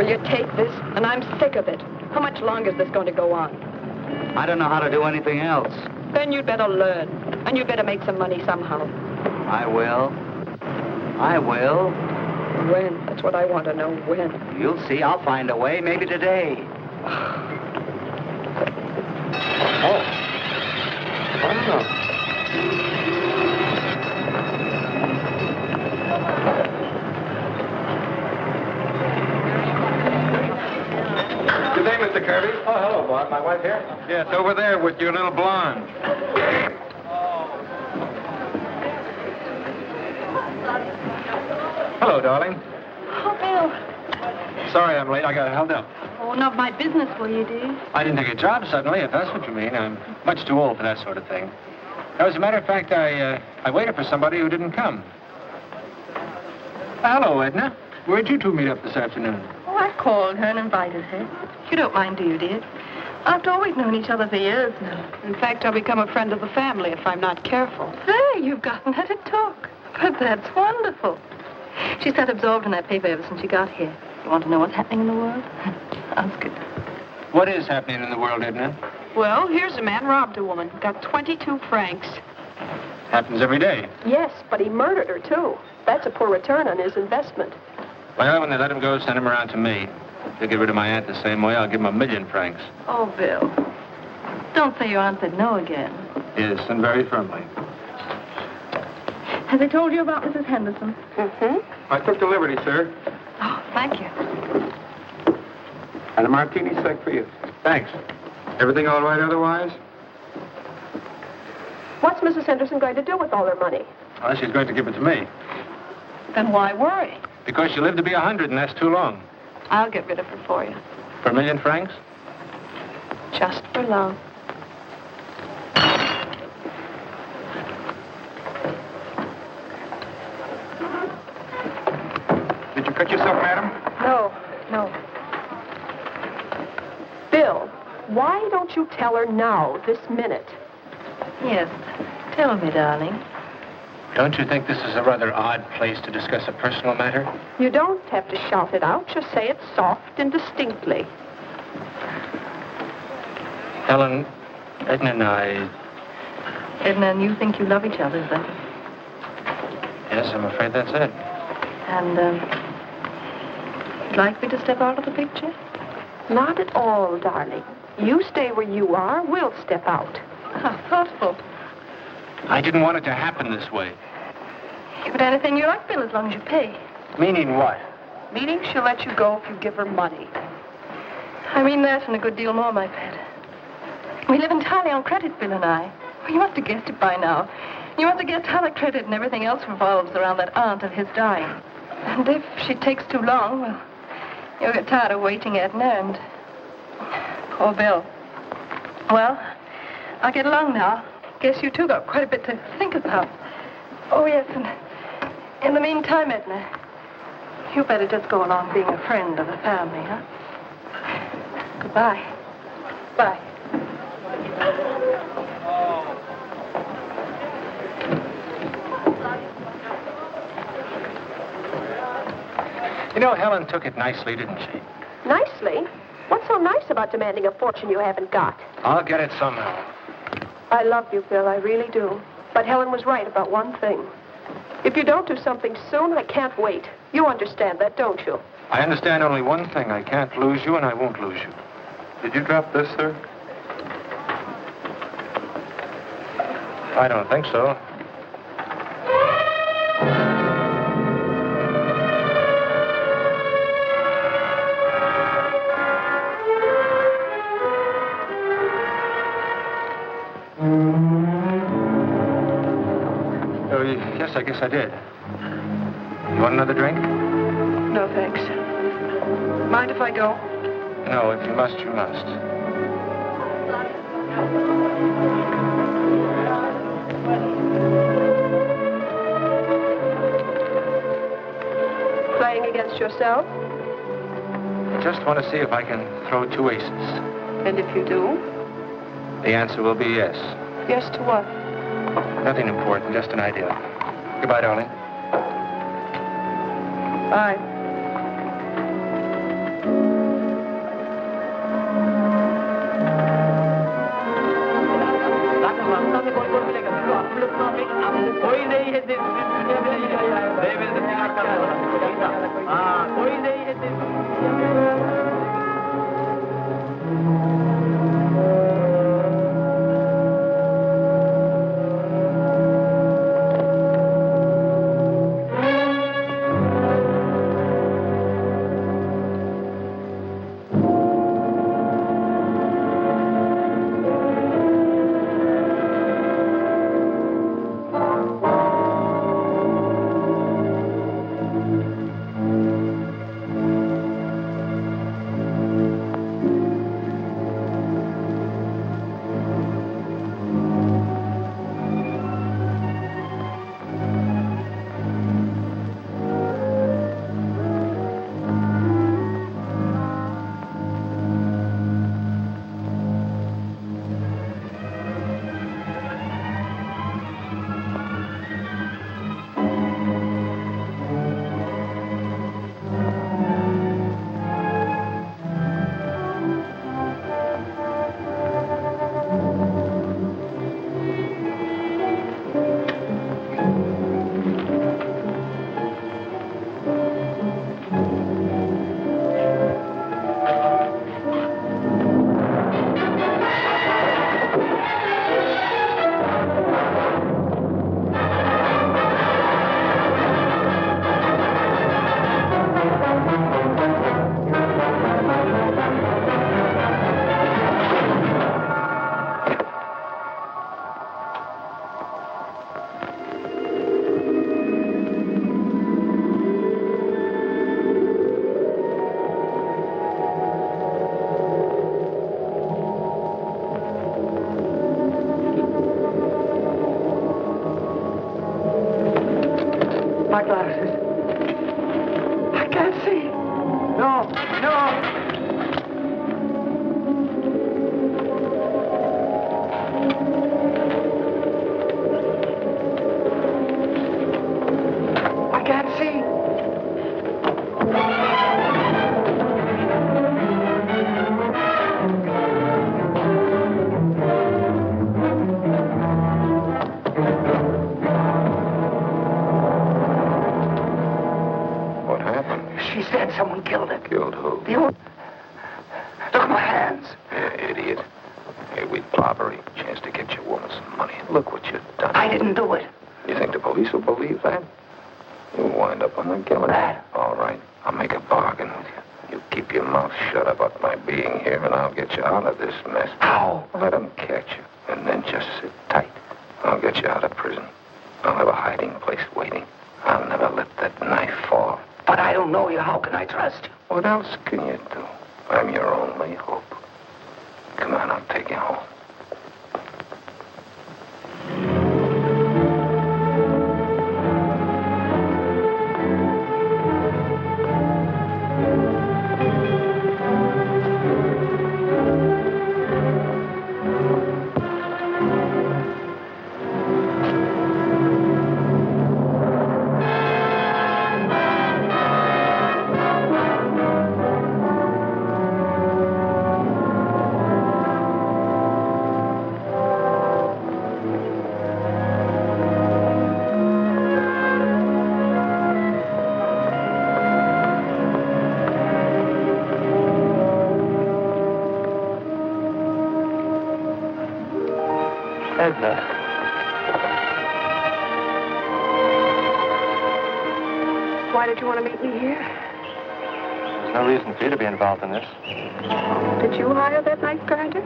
Will you take this? And I'm sick of it. How much longer is this going to go on? I don't know how to do anything else. Then you'd better learn. And you'd better make some money somehow. I will. I will. When? That's what I want to know. When? You'll see. I'll find a way. Maybe today. Oh. Wow. Good day, Mr. Kirby. Oh, hello, Bob. My wife here? Yes, over there with your little blonde. Hello, darling. Oh, Bill. Sorry I'm late. I got held up. Oh, not my business for you, dear. I didn't take a job suddenly, if that's what you mean. I'm much too old for that sort of thing. As a matter of fact, I waited for somebody who didn't come. Hello, Edna. Where'd you two meet up this afternoon? Oh, I called her and invited her. You don't mind, do you, dear? After all, we've known each other for years now. In fact, I'll become a friend of the family if I'm not careful. There, you've gotten her to talk. But that's wonderful. She's sat absorbed in that paper ever since she got here. You want to know what's happening in the world? Ask it. What is happening in the world, Edna? Well, here's a man robbed a woman. Got 22 francs. Happens every day. Yes, but he murdered her, too. That's a poor return on his investment. Well, when they let him go, send him around to me. They'll get rid of my aunt the same way. I'll give him 1,000,000 francs. Oh, Bill. Don't say your aunt said no again. Yes, and very firmly. Has he told you about Mrs. Henderson? Mm-hmm. I took the liberty, sir. Oh, thank you. And a martini sec for you. Thanks. Everything all right otherwise? What's Mrs. Henderson going to do with all her money? Well, she's going to give it to me. Then why worry? Because she lived to be 100, and that's too long. I'll get rid of her for you. For 1,000,000 francs? Just for love. Did you cut yourself, madam? No. Bill, why don't you tell her now, this minute? Yes. Tell me, darling. Don't you think this is a rather odd place to discuss a personal matter? You don't have to shout it out. Just say it soft and distinctly. Helen, Edna and I... Edna and you think you love each other, is that it? Yes, I'm afraid that's it. And, you'd like me to step out of the picture? Not at all, darling. You stay where you are. We'll step out. How thoughtful. I didn't want it to happen this way. But anything you like, Bill, as long as you pay. Meaning what? Meaning she'll let you go if you give her money. I mean that and a good deal more, my pet. We live entirely on credit, Bill and I. Well, you must have guessed it by now. You must have guessed how the credit and everything else revolves around that aunt of his dying. And if she takes too long, well, you'll get tired of waiting, Edna, and... Poor Bill. Well, I'll get along now. Guess you two got quite a bit to think about. Oh, yes, and in the meantime, Edna, you better just go along being a friend of the family, huh? Goodbye. Bye. You know, Helen took it nicely, didn't she? Nicely? What's so nice about demanding a fortune you haven't got? I'll get it somehow. I love you, Bill. I really do. But Helen was right about one thing. If you don't do something soon, I can't wait. You understand that, don't you? I understand only one thing. I can't lose you, and I won't lose you. Did you drop this, sir? I don't think so. Oh, yes, I guess I did. You want another drink? No, thanks. Mind if I go? No, if you must, you must. Playing against yourself? I just want to see if I can throw 2 aces. And if you do? The answer will be yes. Yes to what? Nothing important, just an idea. Goodbye, darling. Bye. You... Look at my hands. Yeah, idiot. Hey, we robbery. Chance to get your woman some money. Look what you've done. I didn't do it. You think the police will believe that? You'll wind up on the killing. That. All right. I'll make a bargain with you. You keep your mouth shut about my being here, and I'll get you out of this mess. How? Let them catch you, and then just sit tight. I'll get you out of prison. I'll have a hiding place waiting. I'll never let that knife fall. But I don't know you. How can I trust you? What else can you do? I'm your only hope. Come on, I'll take you home. Edna. Why did you want to meet me here? There's no reason for you to be involved in this. Did you hire that night grinder?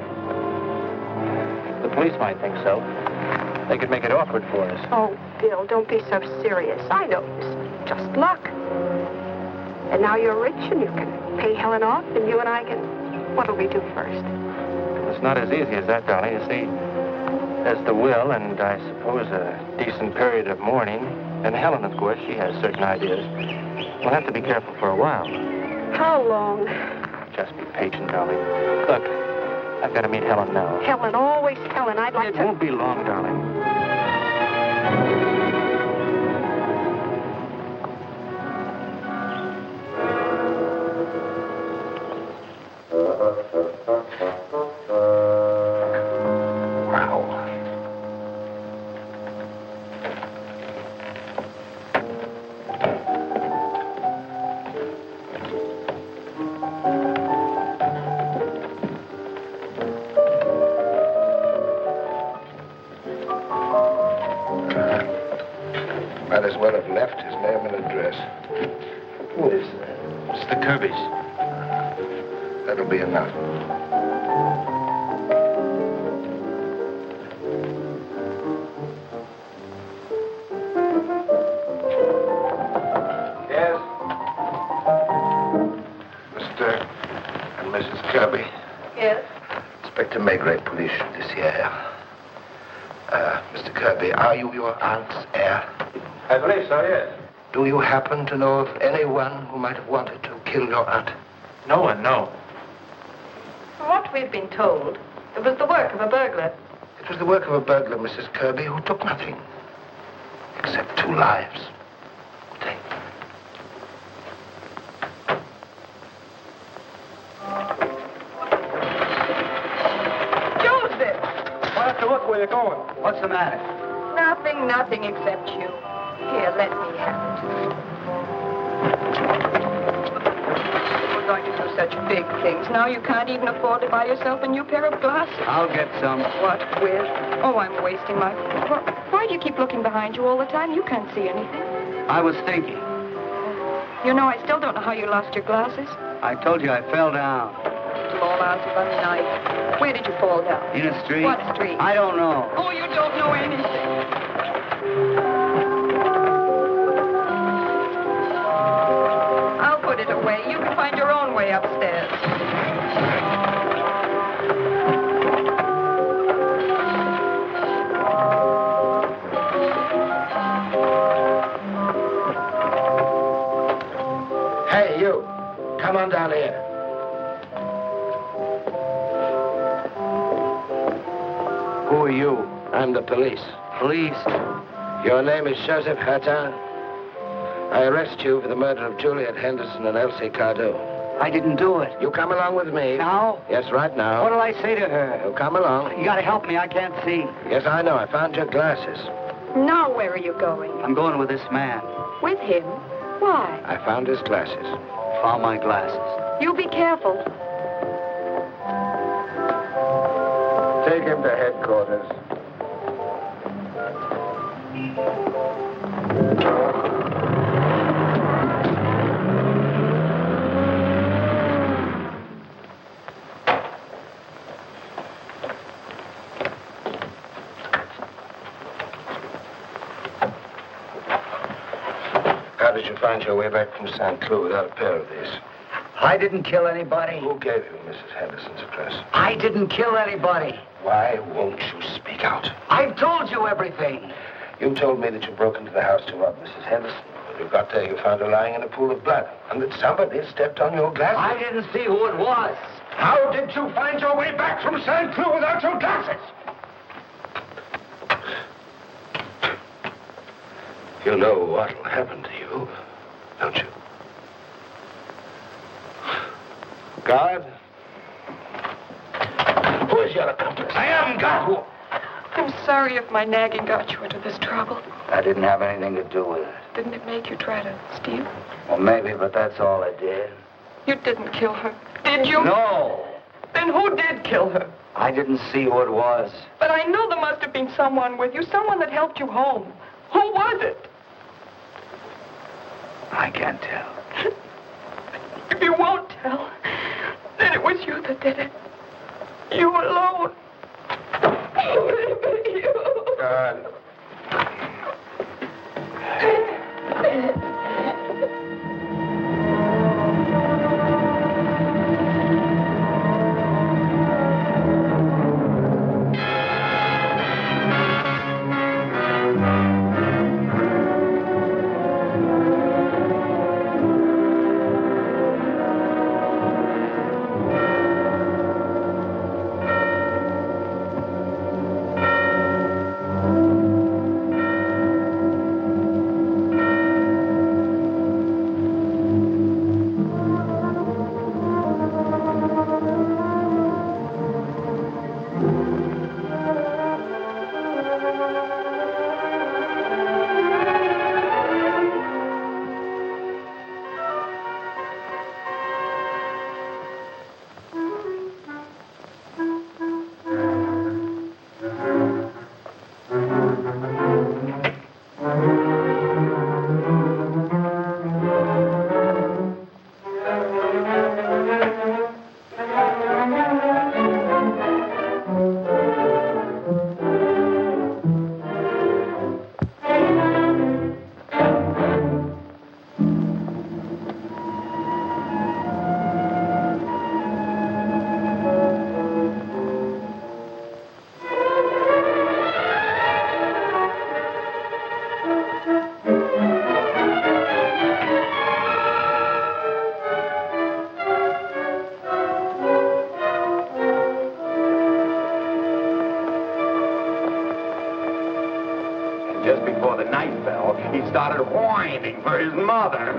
The police might think so. They could make it awkward for us. Oh, Bill, don't be so serious. I know it's just luck. And now you're rich and you can pay Helen off and you and I can... What'll we do first? It's not as easy as that, darling. You see, there's the will, and I suppose a decent period of mourning. And Helen, of course, she has certain ideas. We'll have to be careful for a while. How long? Just be patient, darling. Look, I've got to meet Helen now. Helen, always Helen. I'd like It to... won't be long, darling. Might as well have left his name and address. Who is that? It's the Kirbys. That'll be enough. Yes? Mr. and Mrs. Kirby. Yes? Inspector Maigret, police judiciaire. Mr. Kirby, are you your aunt's heir? I believe so, yes. Do you happen to know of anyone who might have wanted to kill your aunt? No one, no. From what we've been told, it was the work of a burglar. It was the work of a burglar, Mrs. Kirby, who took nothing. Except 2 lives. Take. Joseph! Why don't you look where you're going? What's the matter? Nothing except you. Here, let me have it. We're going to do such big things. Now you can't even afford to buy yourself a new pair of glasses. I'll get some. What with? Oh, I'm wasting my... Why do you keep looking behind you all the time? You can't see anything. I was thinking. You know, I still don't know how you lost your glasses. I told you I fell down. Fall out of a night. Where did you fall down? In a street? What street? I don't know. Oh, you don't know anything. I'll put it away. You can find your own way upstairs. Hey, you. Come on down here. Who are you? I'm the police. Police? Your name is Joseph Hatin. I arrest you for the murder of Juliet Henderson and Elsie Cardew. I didn't do it. You come along with me. Now? Yes, right now. What'll I say to her? You come along. You gotta help me. I can't see. Yes, I know. I found your glasses. Now where are you going? I'm going with this man. With him? Why? I found his glasses. Found my glasses. You be careful. Take him to headquarters. How did you find your way back from St. Cloud without a pair of these? I didn't kill anybody. Who gave you Mrs. Henderson's address? I didn't kill anybody. Why won't you speak out? I've told you everything. You told me that you broke into the house to rob Mrs. Henderson. When you got there, you found her lying in a pool of blood, and that somebody stepped on your glasses. I didn't see who it was. How did you find your way back from St. Cloud without your glasses? You know what'll happen to you, don't you? Guard? Who is your accomplice? I am God. I'm sorry if my nagging got you into this trouble. I didn't have anything to do with it. Didn't it make you try to steal? Well, maybe, but that's all I did. You didn't kill her, did you? No. Then who did kill her? I didn't see who it was. But I know there must have been someone with you, someone that helped you home. Who was it? I can't tell. If you won't tell, then it was you that did it. You alone. Only you. Guard. Just before the night fell, he started whining for his mother.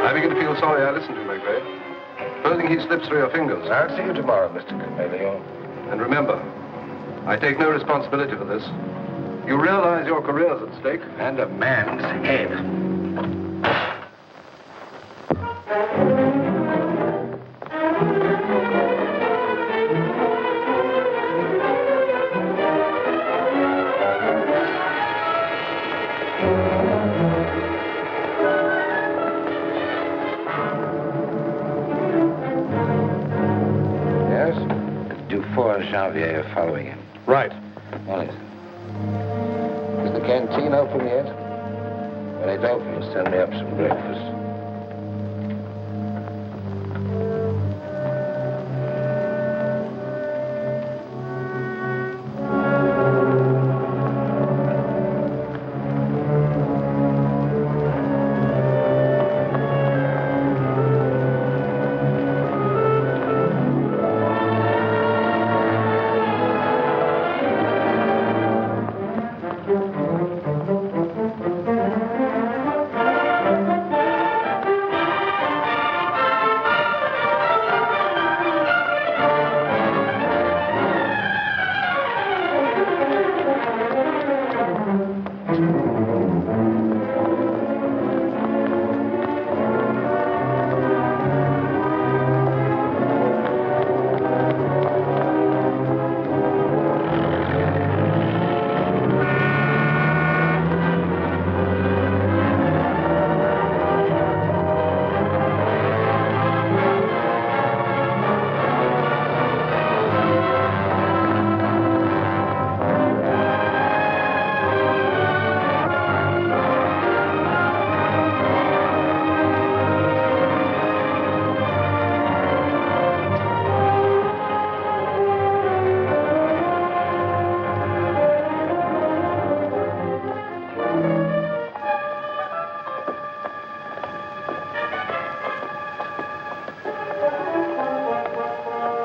I begin to feel sorry I listened to him, McVeigh. Supposing he slips through your fingers. I'll see you tomorrow, Mr. Chameleon. And remember, I take no responsibility for this. You realize your career's at stake? And a man's head. Xavier are following him. Right. Now listen. Is the canteen open yet? When it opens, send me up some breakfast.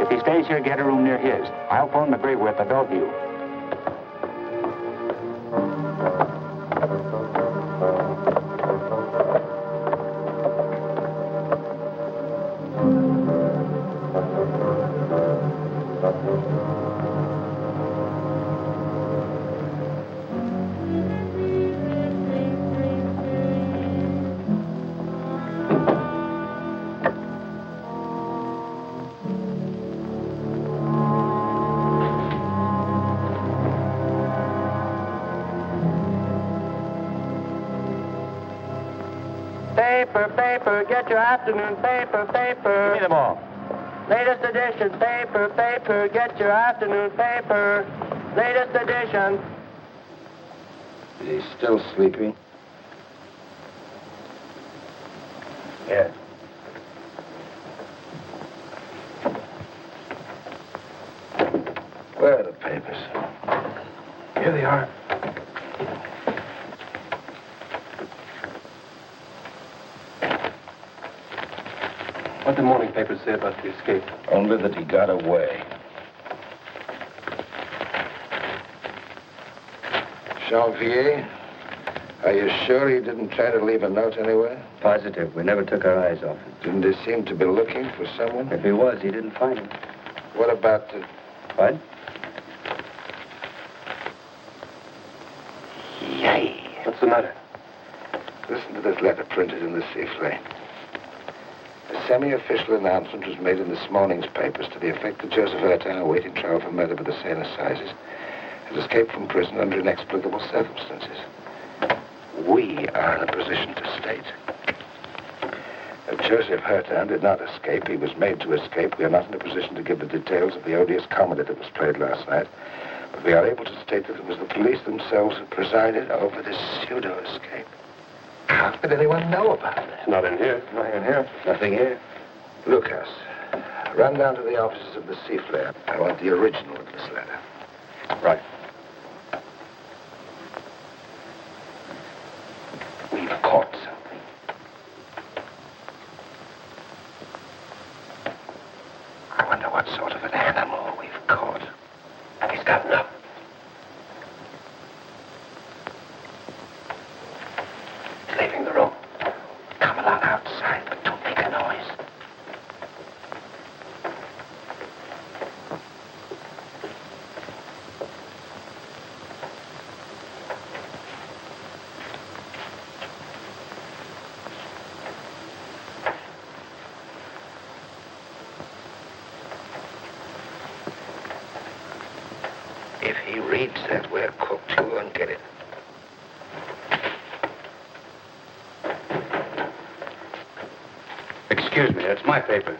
If he stays here, get a room near his. I'll phone McGreevy at the Bellevue. Paper, paper, get your afternoon paper, paper. Give me them all. Latest edition, paper, paper, get your afternoon paper. Latest edition. Is he still sleeping? Yes. Where are the papers? Here they are. What the morning papers say about the escape? Only that he got away. Janvier, are you sure he didn't try to leave a note anywhere? Positive. We never took our eyes off him. Didn't he seem to be looking for someone? If he was, he didn't find him. What about the... What? Yay! What's the matter? Listen to this letter printed in the Eiffel. A semi-official announcement was made in this morning's papers to the effect that Joseph Ertin, awaiting trial for murder by the Seine Assizes, had escaped from prison under inexplicable circumstances. We are in a position to state. If Joseph Ertin did not escape, he was made to escape. We are not in a position to give the details of the odious comedy that was played last night, but we are able to state that it was the police themselves who presided over this pseudo-escape. How could anyone know about it? It's not in here. Nothing in here. Nothing here. Lucas, run down to the offices of the Eiffel. I want the original of this letter. Right. We've caught something. I wonder what sort of an animal we've caught. He's gotten up. He's leaving the room. Come along outside, but don't make a noise. If he reads that we're cooked, he won't get it. Excuse me, that's my paper.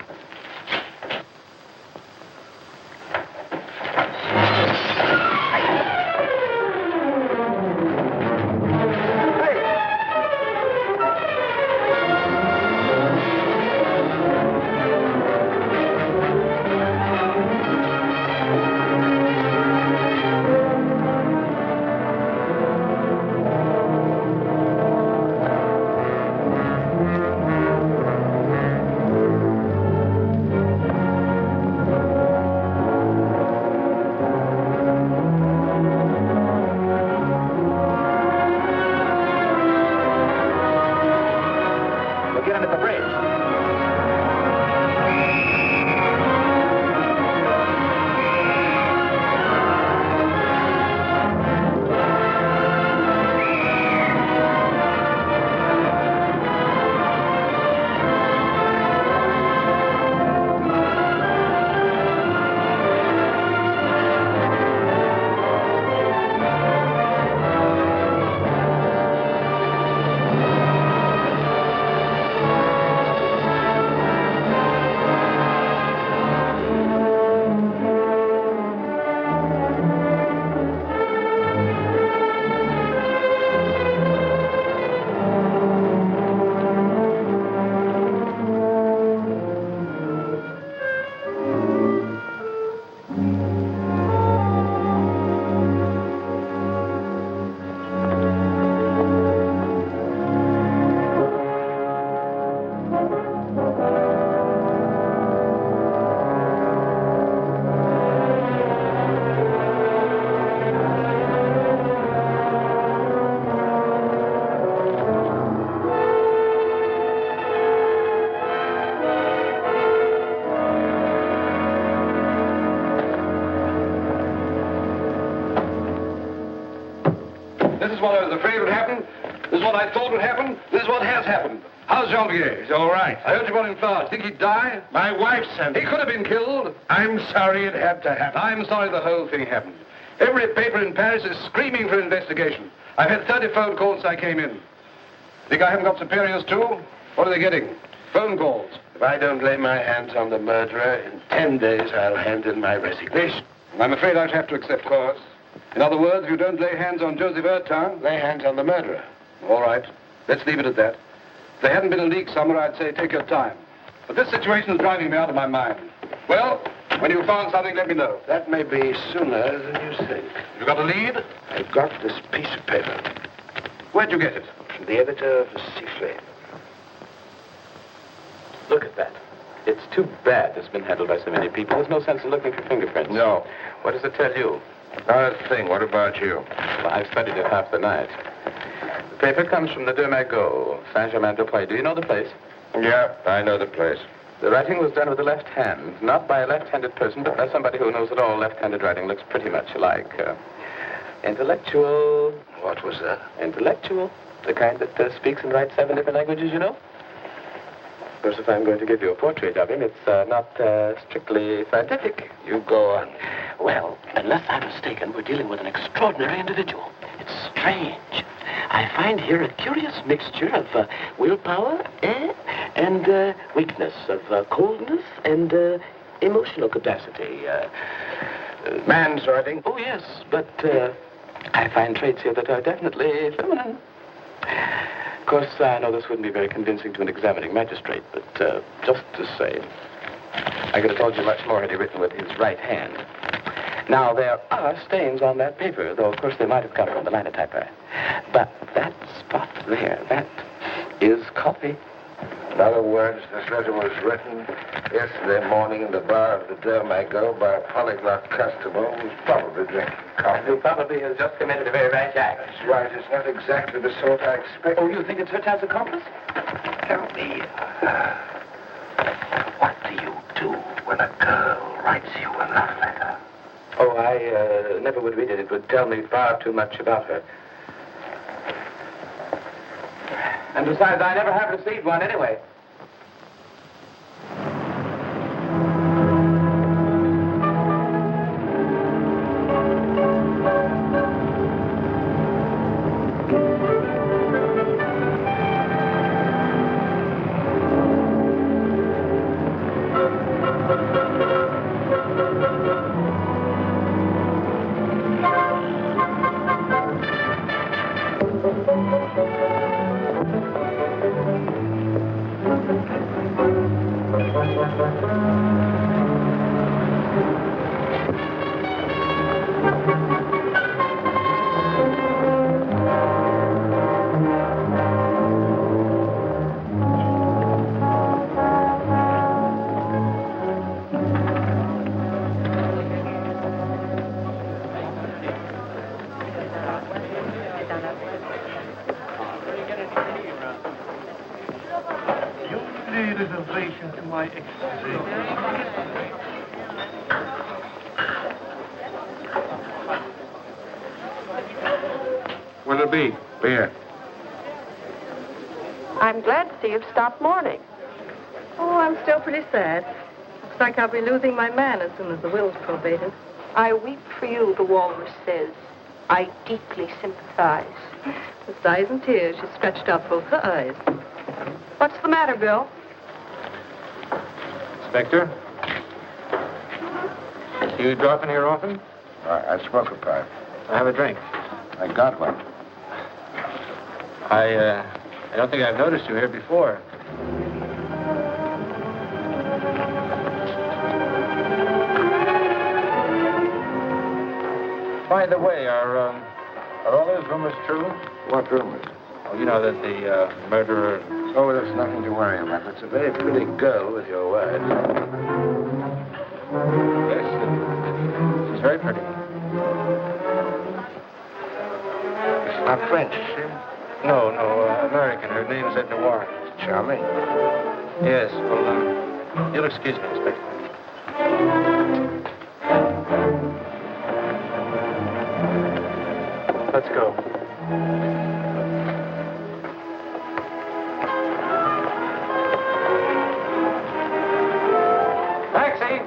This is what I was afraid would happen. This is what I thought would happen. This is what has happened. How's Jean-Pierre? He's all right. I heard you brought him flowers. Think he'd die? My wife sent He him. could have been killed. I'm sorry it had to happen. I'm sorry the whole thing happened. Every paper in Paris is screaming for investigation. I've had 30 phone calls since I came in. Think I haven't got superiors too? What are they getting? Phone calls. If I don't lay my hands on the murderer, in 10 days I'll hand in my resignation. I'm afraid I'd have to accept course. In other words, if you don't lay hands on Joseph Ertin, Lay hands on the murderer. all right. Let's leave it at that. If there hadn't been a leak somewhere, I'd say take your time. But this situation is driving me out of my mind. Well, when you've found something, let me know. That may be sooner than you think. You got a lead? I've got this piece of paper Where'd you get it? from the editor of Sifflet. Look at that. It's too bad it's been handled by so many people. There's no sense in looking for fingerprints. No. What does it tell you? Not a thing. What about you? Well, I've studied it half the night. The paper comes from the Deux Magots, Saint-Germain-des-Prés. Do you know the place? Yeah, I know the place. The writing was done with the left hand, not by a left-handed person, but by somebody who knows that all left-handed writing looks pretty much alike. Intellectual. What was that? Intellectual. The kind that speaks and writes 7 different languages, you know? Of course, if I'm going to give you a portrait of him, it's not strictly scientific. You go on. Well, unless I'm mistaken, we're dealing with an extraordinary individual. It's strange. I find here a curious mixture of willpower and weakness, of coldness and emotional capacity. Man's writing. Oh, yes, but I find traits here that are definitely feminine. Of course, I know this wouldn't be very convincing to an examining magistrate, but just to say, I could have told you much more had he written with his right hand. Now, there are stains on that paper, though, of course, they might have come from the linotyper. But that spot there, that is coffee. In other words, this letter was written yesterday morning in the bar of the Deux Magots by a polyglot customer who was probably drinking coffee. Who probably has just committed a very rash act. That's right. It's not exactly the sort I expected. oh, you think it's Ertin's accomplice? Tell me, what do you do when a girl writes you a love letter? Oh, I never would read it. It would tell me far too much about her. And besides, I never have received one anyway. Reservation to my exposition. What'll it be? Beer. I'm glad to see you've stopped mourning. Oh, I'm still pretty sad. Looks like I'll be losing my man as soon as the will's probated. I weep for you, the walrus says. I deeply sympathize. With sighs and tears, she stretched out both her eyes. What's the matter, Bill? Inspector? You drop in here often? I smoke a pipe. I have a drink. I got one. I don't think I've noticed you here before. By the way, are all those rumors true? What rumors? Oh, you know that the murderer... Oh, there's nothing to worry about. It's a very pretty girl with your wife. Yes, she's very pretty. It's not French, is she? No, American. Her name's Edna Warren. Charming. Yes, well, you'll excuse me, Inspector. Let's go. Taxi!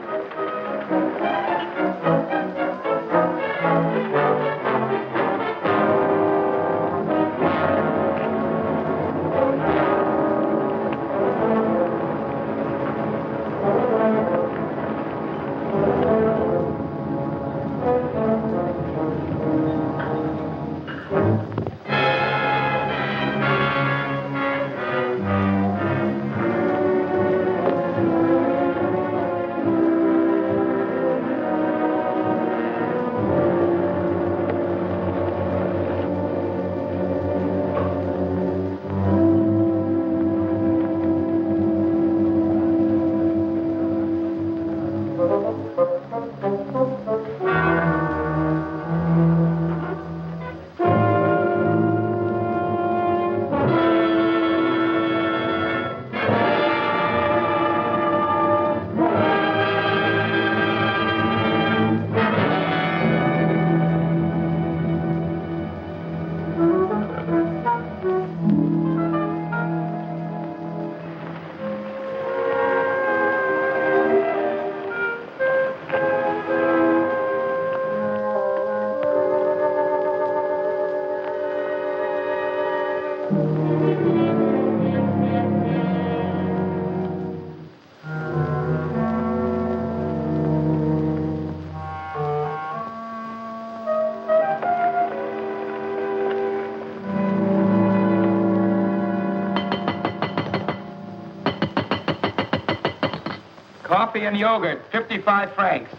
Coffee and yogurt, 55 francs.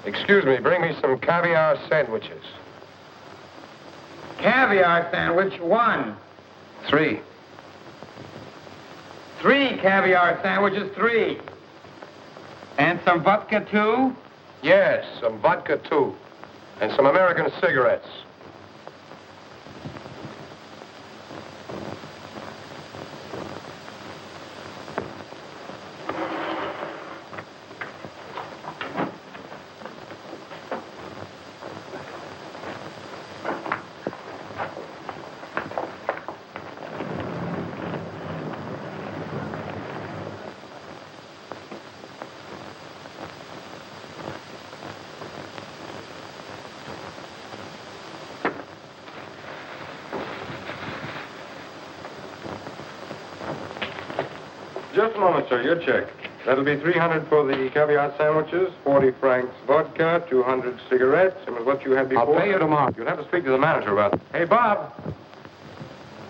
Excuse me, bring me some caviar sandwiches. Caviar sandwich, 1. 3. 3 caviar sandwiches, 3. And some vodka, 2? Yes, some vodka, too. And some American cigarettes. Just a moment, sir. Your check. That'll be 300 for the caviar sandwiches, 40 francs vodka, 200 cigarettes, and with what you had before. I'll pay you tomorrow. You'll have to speak to the manager about it. Hey, Bob.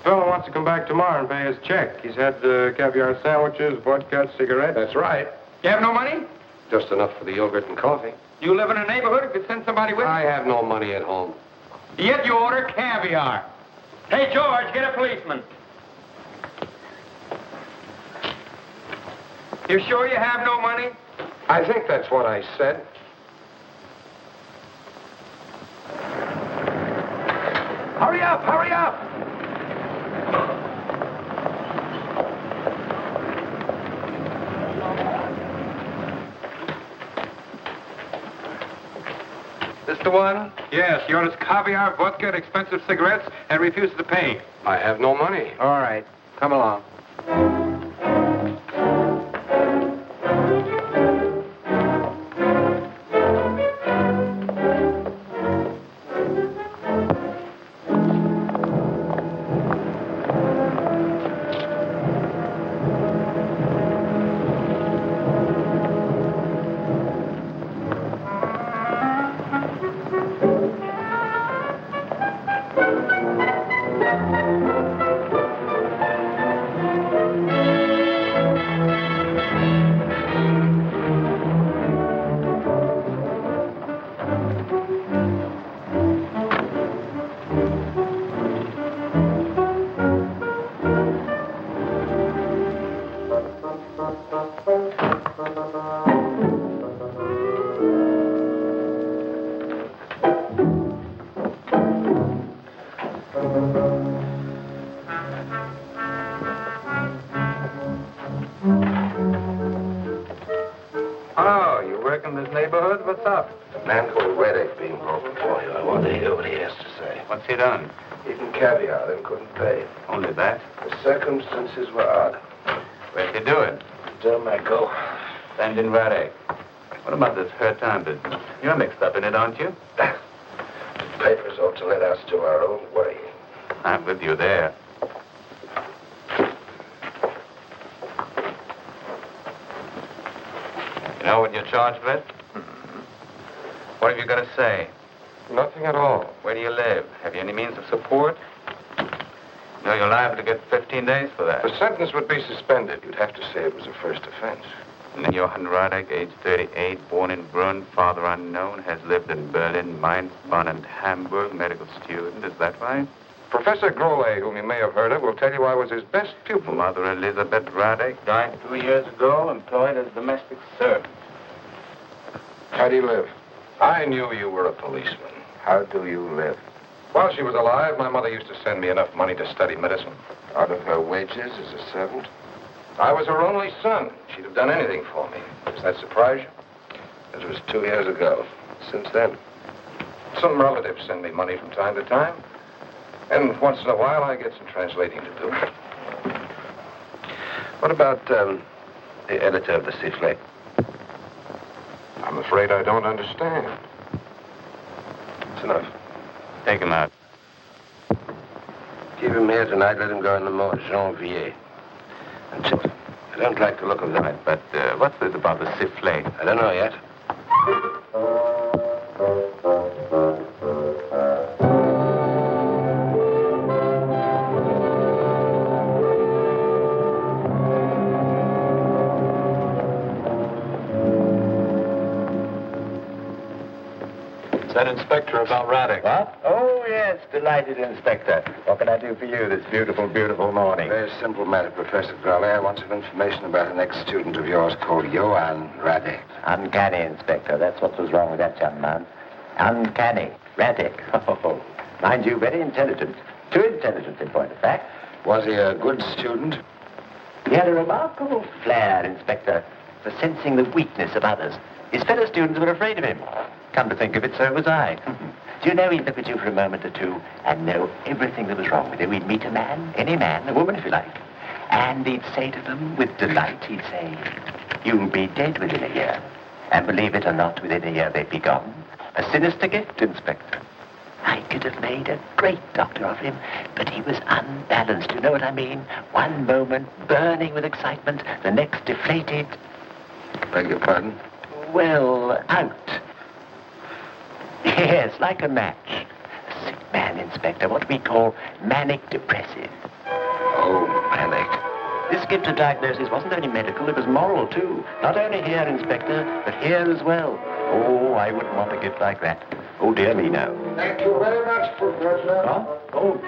Fellow wants to come back tomorrow and pay his check. He's had caviar sandwiches, vodka, cigarettes. That's right. You have no money? Just enough for the yogurt and coffee. You live in a neighborhood, if you send somebody with I have no money at home. Yet you order caviar. Hey, George, get a policeman. You sure you have no money? I think that's what I said. Hurry up, hurry up! This the one? Yes, he orders caviar, vodka, and expensive cigarettes, and refuses to pay. I have no money. All right, come along. Oh, you work in this neighborhood? What's up? A man called Red is being broken for you. I want to hear what he has to say. What's he done? Even caviar, then couldn't pay. Only that? The circumstances were odd. Where'd you do it? Delmaco. And in Radek. What about this her time business? You're mixed up in it, aren't you? The papers ought to let us do our own way. I'm with you there. You know what you're charged with? What have you got to say? Nothing at all. Where do you live? Have you any means of support? No, you're liable to get 15 days for that. The sentence would be suspended. You'd have to say it was a first offense. And then Johann Radek, age 38, born in Brunn, father unknown, has lived in Berlin, Mainz, Bonn, and Hamburg, medical student. Is that right? Professor Grole, whom you may have heard of, will tell you I was his best pupil. Mother Elizabeth Radek died 2 years ago, employed as domestic servant. How do you live? I knew you were a policeman. How do you live? While she was alive, my mother used to send me enough money to study medicine. Out of her wages as a servant? I was her only son. She'd have done anything for me. Does that surprise you? It was 2 years ago. Since then? Some relatives send me money from time to time. And once in a while, I get some translating to do. What about the editor of the Sifflet? I'm afraid I don't understand. It's enough. Take him out. Keep him here tonight. Let him go in the morgue, Janvier. Until I don't like the look of them. But what's this about the sifflet? I don't know yet. Is that Inspector about Radek? What? Oh, yes, delighted, Inspector. What can I do for you this beautiful, beautiful morning? Very simple matter, Professor Grole. I want some information about an ex-student of yours called Johann Radek. Uncanny, Inspector. That's what was wrong with that young man. Uncanny. Radek. Oh, mind you, very intelligent. Too intelligent, in point of fact. Was he a good student? He had a remarkable flair, Inspector, for sensing the weakness of others. His fellow students were afraid of him. Come to think of it, so was I. Do you know, he'd look at you for a moment or two and know everything that was wrong with you. He'd meet a man, any man, a woman if you like, and he'd say to them with delight, he'd say, "You'll be dead within a year." And believe it or not, within a year they'd be gone. A sinister gift, Inspector. I could have made a great doctor of him, but he was unbalanced, you know what I mean? One moment burning with excitement, the next deflated. Beg your pardon? Well, out. Yes, like a match. A sick man, Inspector, what we call manic depressive. Oh, manic. This gift of diagnosis wasn't only medical, it was moral, too. Not only here, Inspector, but here as well. Oh, I wouldn't want a gift like that. Oh, dear me, no. Thank you very much, Professor. Huh? Oh.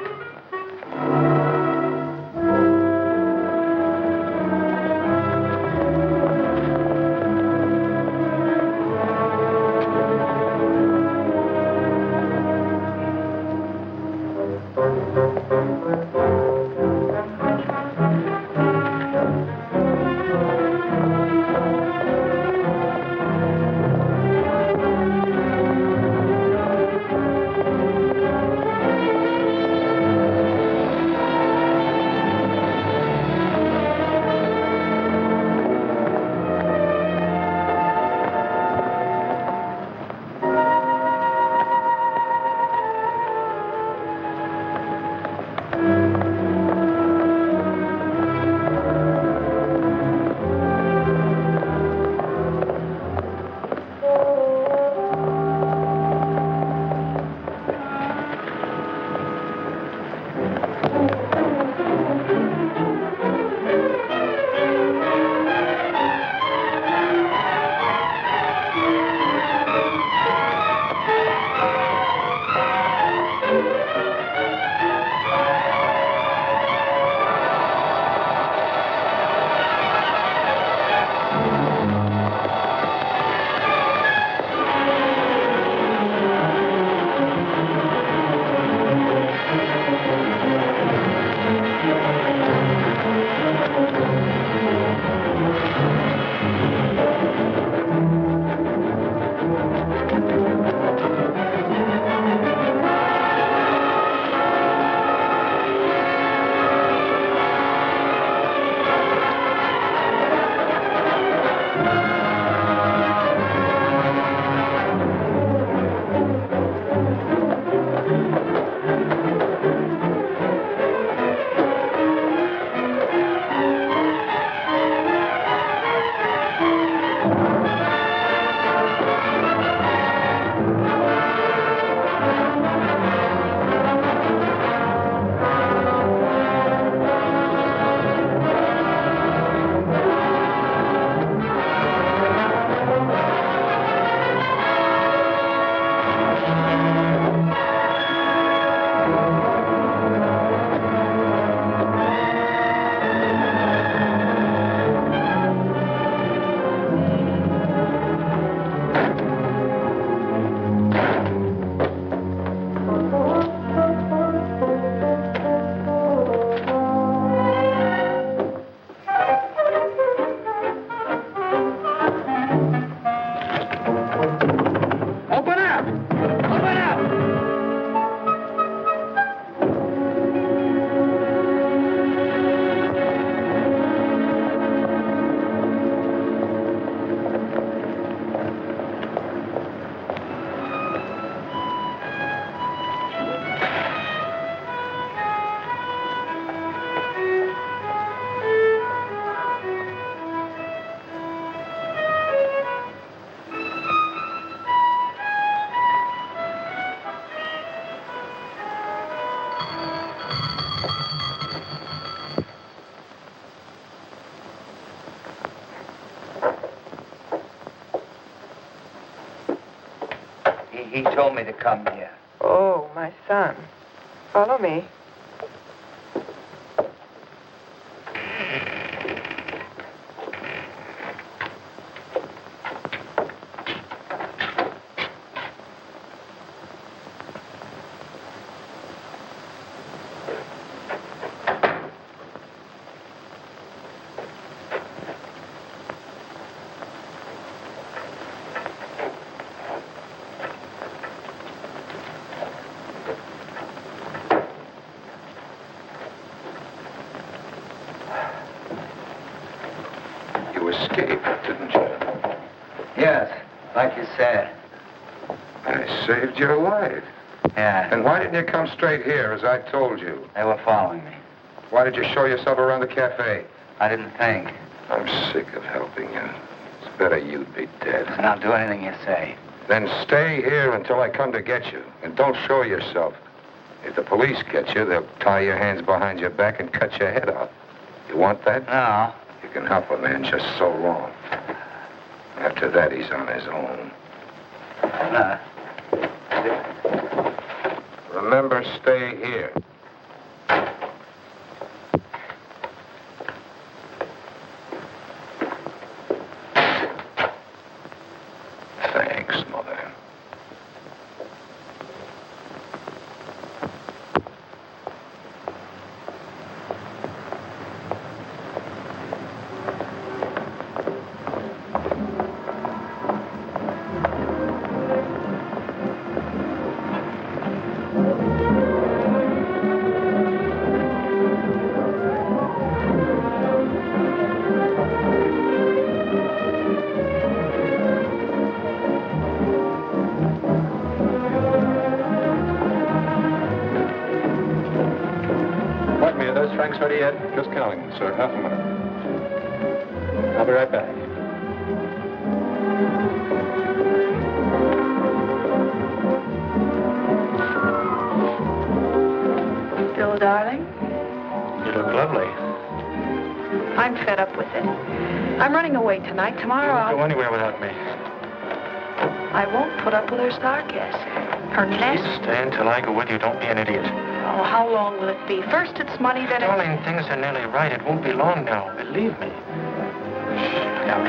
He told me to come here. Oh, my son. Follow me. You escaped, didn't you? Yes, like you said. I saved your life. Yeah. And why didn't you come straight here, as I told you? They were following me. Why did you show yourself around the cafe? I didn't think. I'm sick of helping you. It's better you'd be dead. And I'll do anything you say. Then stay here until I come to get you. And don't show yourself. If the police get you, they'll tie your hands behind your back and cut your head off. You want that? No. You can help a man just so long. After that, he's on his own. Remember, stay here. Thanks, Mother. Frank's ready yet? Just counting, sir. Half a minute. I'll be right back. Bill, darling, You look lovely. I'm fed up with it. I'm running away tonight. Tomorrow You won't I'll... go anywhere without me. I won't put up with her sarcasm. Her Please nest. stay until I go with you. Don't be an idiot. Oh, how long will it be? First it's money, then it's... Darling, things are nearly right. It won't be long now. Believe me. Now.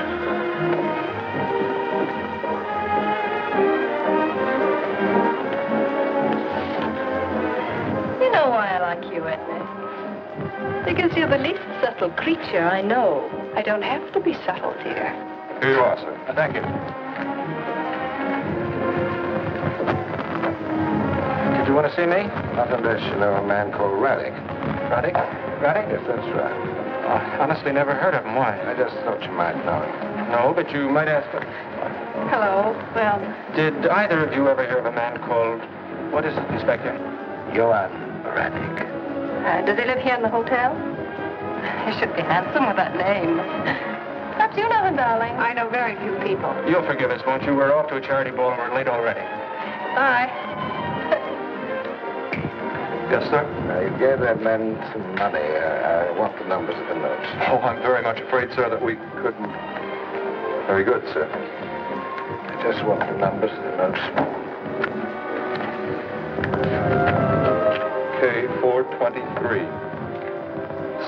You know why I like you, Edna? Because you're the least subtle creature I know. I don't have to be subtle, dear. Here you are, sir. Thank you. Did you want to see me? Not unless you know a man called Raddick. Raddick? Raddick? Yes, that's right. I honestly never heard of him. Why? I just thought you might know him. No, but you might ask him. Hello. Well, Did either of you ever hear of a man called... What is it, Inspector? Johann Raddick. Does he live here in the hotel? He should be handsome with that name. Perhaps you know him, darling. I know very few people. You'll forgive us, won't you? We're off to a charity ball and we're late already. Bye. Yes, sir? You gave that man some money. I want the numbers of the notes. Oh, I'm very much afraid, sir, that we couldn't. Very good, sir. I just want the numbers of the notes. K423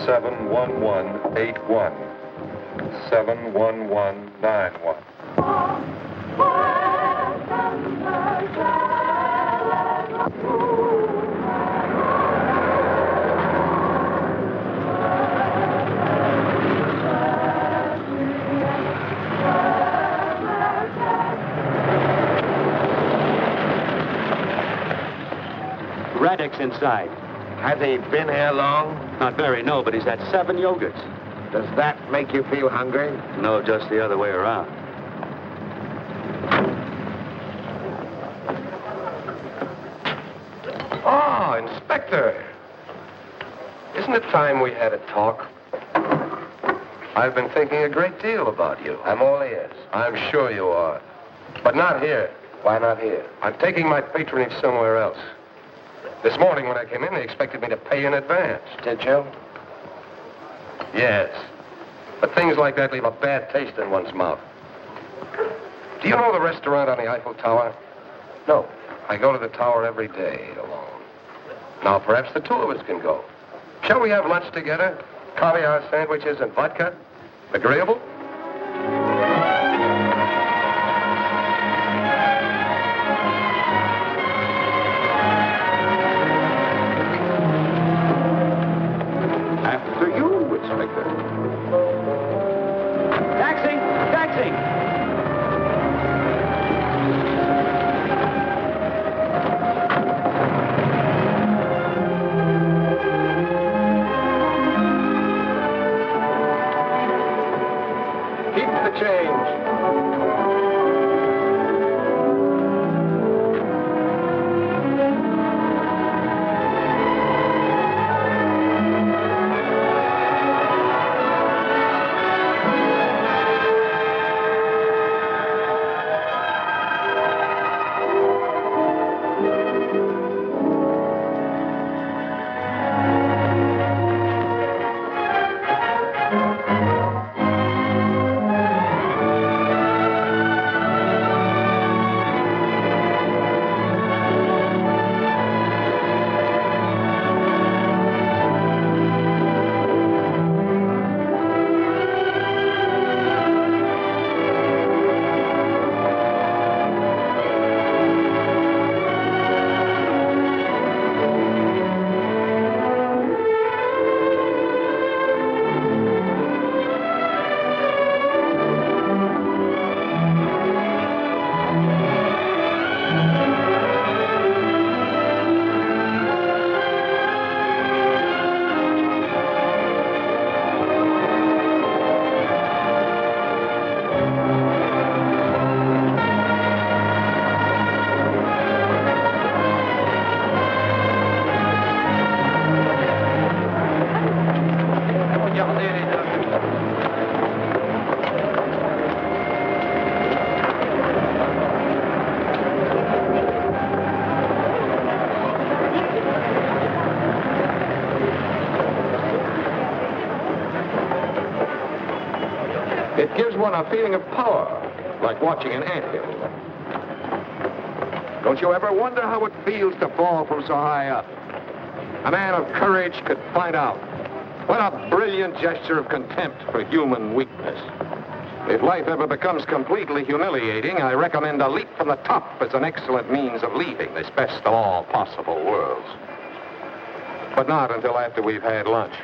71181 71191. Raddick's inside. Has he been here long? Not very, no, but he's had 7 yogurts. Does that make you feel hungry? No, just the other way around. Oh, Inspector. Isn't it time we had a talk? I've been thinking a great deal about you. I'm all ears. I'm sure you are. But not here. Why not here? I'm taking my patronage somewhere else. This morning when I came in, they expected me to pay in advance. Did you? Yes. But things like that leave a bad taste in one's mouth. Do you know the restaurant on the Eiffel Tower? No. I go to the tower every day alone. Now, perhaps the two of us can go. Shall we have lunch together? Caviar sandwiches and vodka? Agreeable? After you, Inspector. Taxi! Taxi! Keep the change. It gives one a feeling of power, like watching an anthill. Don't you ever wonder how it feels to fall from so high up? A man of courage could find out. What a brilliant gesture of contempt for human weakness. If life ever becomes completely humiliating, I recommend a leap from the top as an excellent means of leaving this best of all possible worlds. But not until after we've had lunch.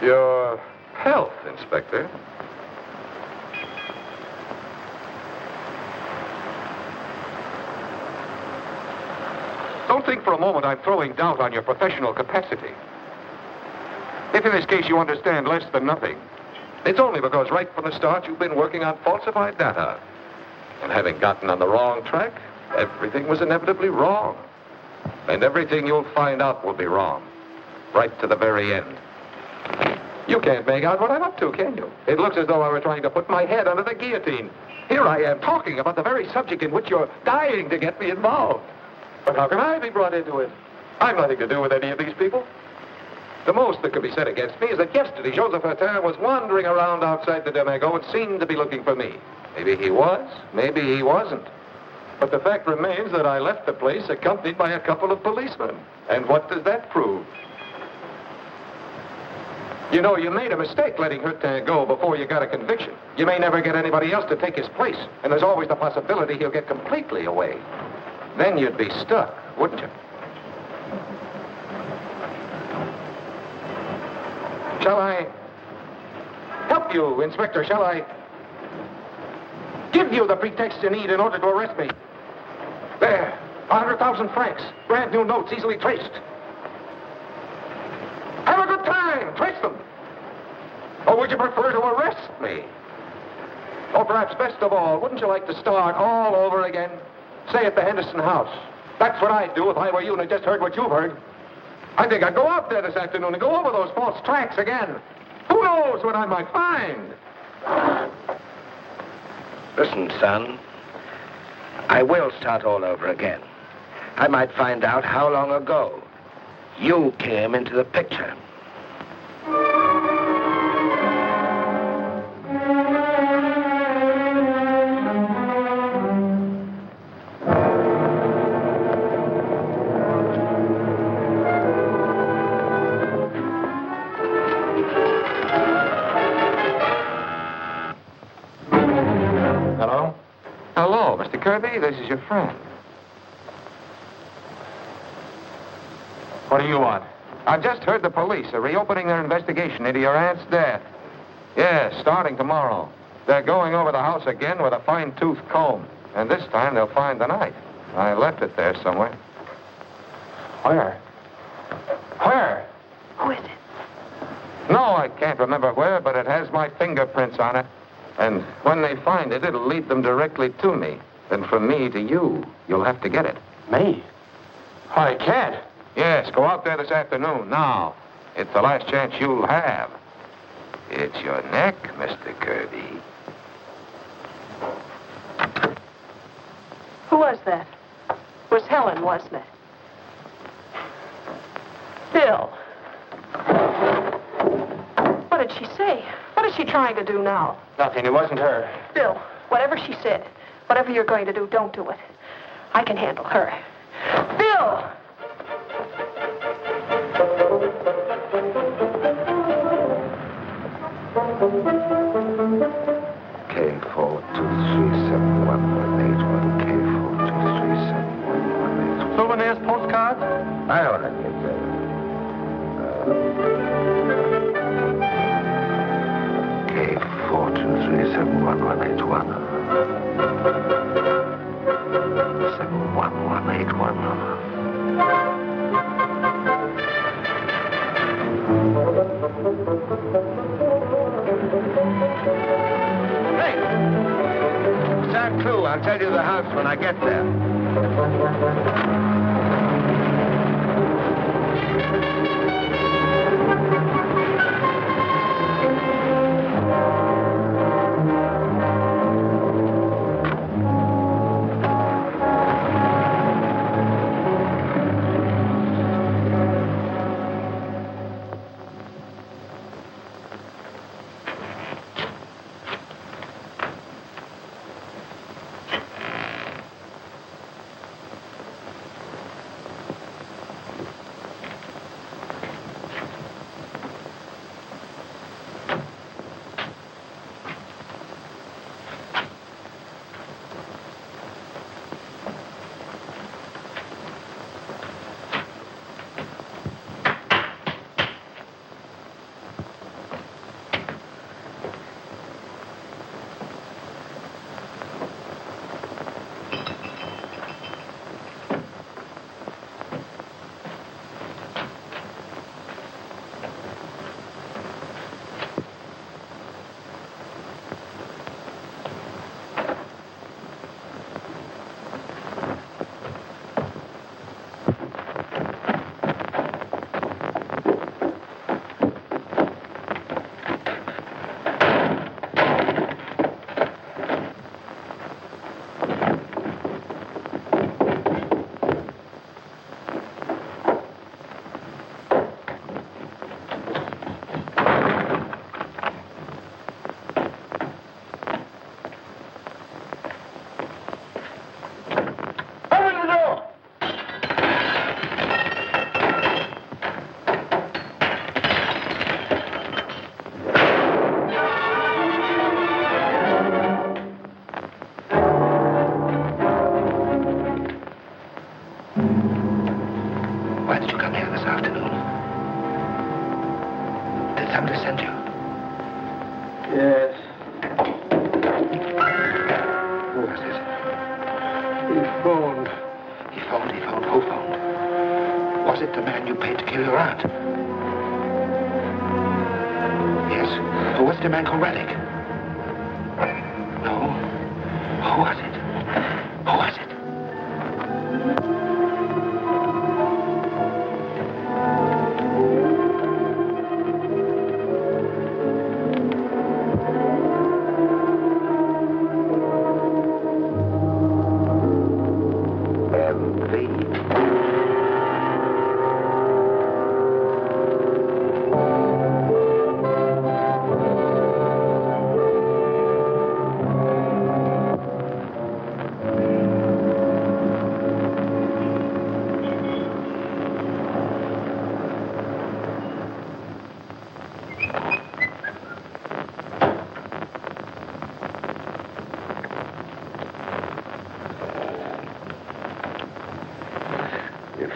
Your health, Inspector. Don't think for a moment I'm throwing doubt on your professional capacity. If in this case you understand less than nothing, it's only because right from the start you've been working on falsified data. And having gotten on the wrong track, everything was inevitably wrong. And everything you'll find out will be wrong. Right to the very end. You can't make out what I'm up to, can you? It looks as though I were trying to put my head under the guillotine. Here I am talking about the very subject in which you're dying to get me involved. But how can I be brought into it? I've nothing to do with any of these people. The most that could be said against me is that yesterday Joseph Hertin was wandering around outside the Domingo and seemed to be looking for me. Maybe he was, maybe he wasn't. But the fact remains that I left the place accompanied by a couple of policemen. And what does that prove? You know, you made a mistake letting Hertin go before you got a conviction. You may never get anybody else to take his place, and there's always the possibility he'll get completely away. Then you'd be stuck, wouldn't you? Shall I help you, Inspector? Shall I give you the pretext you need in order to arrest me? There, 100,000 francs, brand new notes, easily traced. Have a good time. Trace them. Or would you prefer to arrest me? Or perhaps best of all, wouldn't you like to start all over again? Say at the Henderson house. That's what I'd do if I were you and I just heard what you've heard. I think I'd go out there this afternoon and go over those false tracks again. Who knows what I might find? Listen, son. I will start all over again. I might find out how long ago you came into the picture. Kirby, this is your friend. What do you want? I've just heard the police are reopening their investigation into your aunt's death. Yes, starting tomorrow. They're going over the house again with a fine-tooth comb. And this time they'll find the knife. I left it there somewhere. Where? Where? Who is it? No, I can't remember where, but it has my fingerprints on it. And when they find it, it'll lead them directly to me. Then from me to you, you'll have to get it. Me? I can't. Yes, go out there this afternoon, now. It's the last chance you'll have. It's your neck, Mr. Kirby. Who was that? It was Helen, wasn't it? Bill. What did she say? What is she trying to do now? Nothing. It wasn't her. Bill, whatever she said, whatever you're going to do, don't do it. I can handle her. Bill! K4237181, K4237181. Souvenirs, postcards? I don't know. K4237181. 71181. Hey! Start clue. I'll tell you the house when I get there. Why did you come here this afternoon? Did somebody send you? Yes. Who was it? He phoned. He phoned. Who phoned? Was it the man you paid to kill your aunt? Yes. Or was it a man called Relic? No. Who was it? Who was it?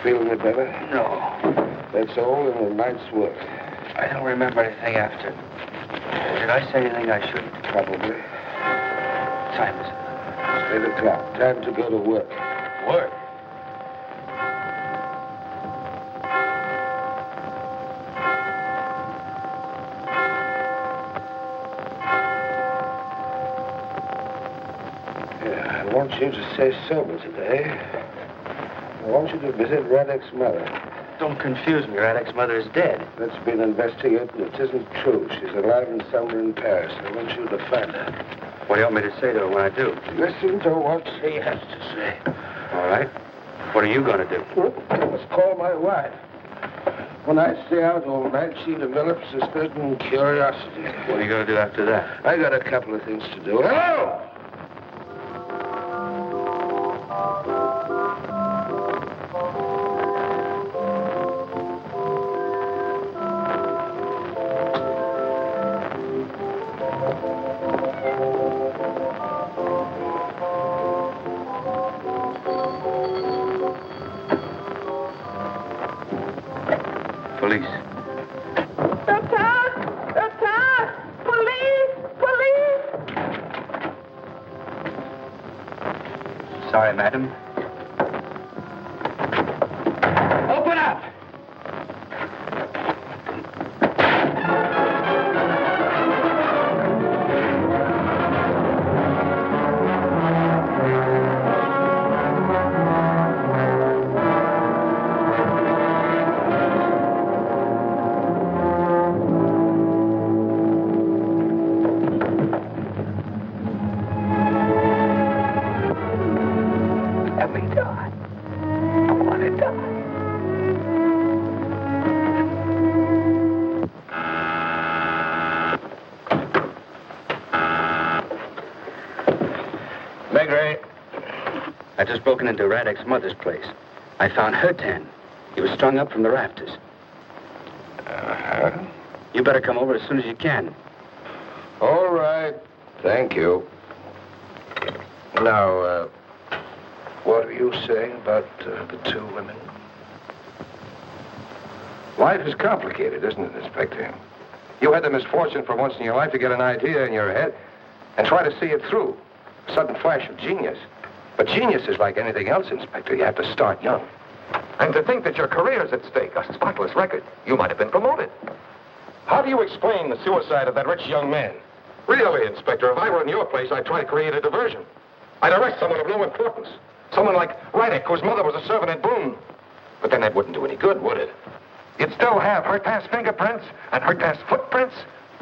Feeling it better? No. That's all in a night's work. I don't remember anything after. Did I say anything I shouldn't? Probably. What time is it? 8 o'clock. Time to go to work. Work? Yeah, I want you to stay sober today. I want you to visit Radek's mother. Don't confuse me. Radek's mother is dead. That's been investigated, and it isn't true. She's alive and somewhere in Paris. I want you to find her. What do you want me to say to her when I do? Listen to what she has to say. All right. What are you going to do? I must call my wife. When I stay out all night, she develops a certain curiosity. What are you going to do after that? I got a couple of things to do. Hello! Police. Doctor! Doctor! Police! Police! Sorry, madam. Open up! Let me die. I want to die. Megray, I've just broken into Radek's mother's place. I found her tan. He was strung up from the rafters. Uh-huh. You better come over as soon as you can. All right. Thank you. Now, what are you saying about the two women? Life is complicated, isn't it, Inspector? You had the misfortune for once in your life to get an idea in your head and try to see it through. A sudden flash of genius. But genius is like anything else, Inspector. You have to start young. And to think that your career's at stake, a spotless record. You might have been promoted. How do you explain the suicide of that rich young man? Really, Inspector, if I were in your place, I'd try to create a diversion. I'd arrest someone of no importance. Someone like Radek, whose mother was a servant at Boone. But then that wouldn't do any good, would it? You'd still have Hurtath's fingerprints and Hurtath's footprints.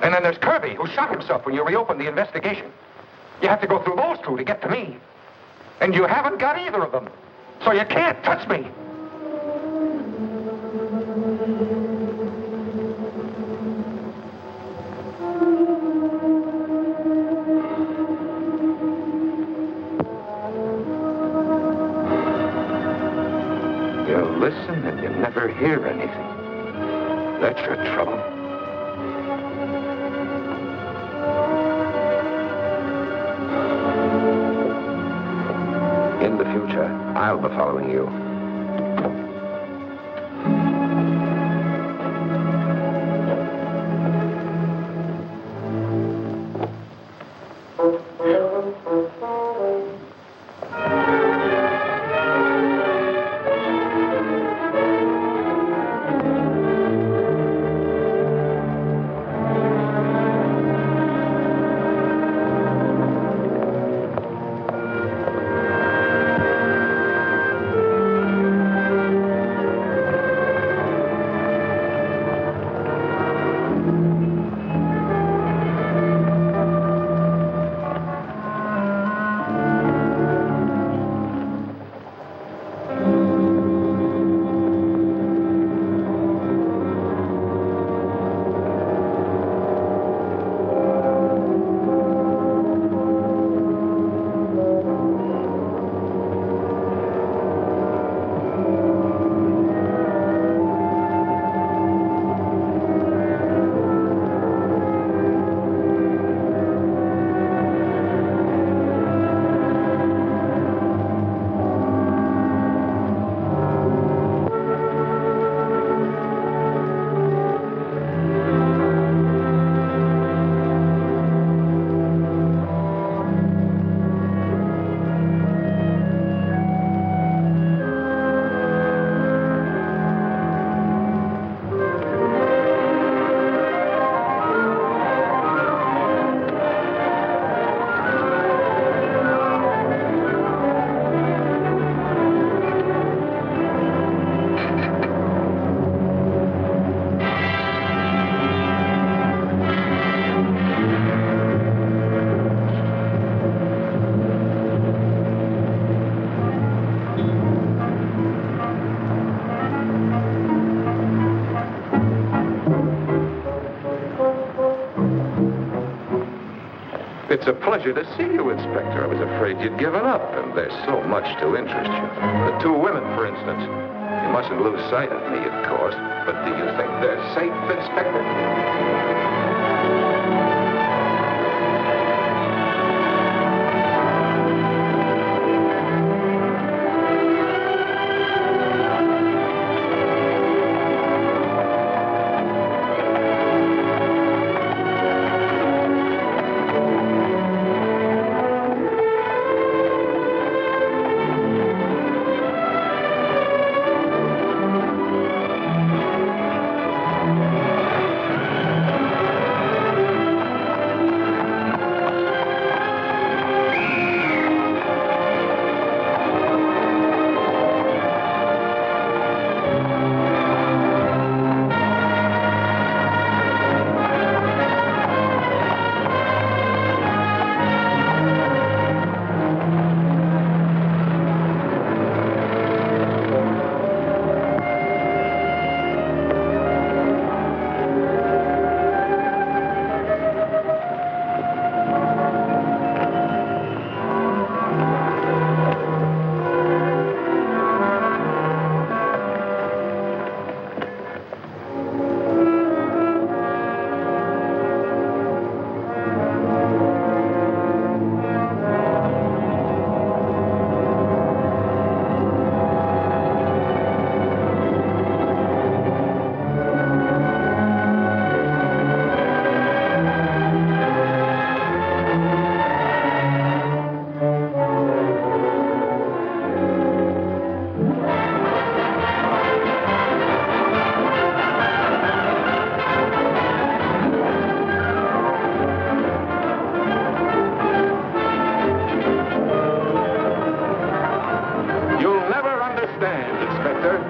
And then there's Kirby, who shot himself when you reopened the investigation. You have to go through those two to get to me. And you haven't got either of them. So you can't touch me. You listen and you never hear anything. That's your trouble. In the future, I'll be following you. It's a pleasure to see you, Inspector. I was afraid you'd given up, and there's so much to interest you. The two women, for instance. You mustn't lose sight of me, of course. But do you think they're safe, Inspector?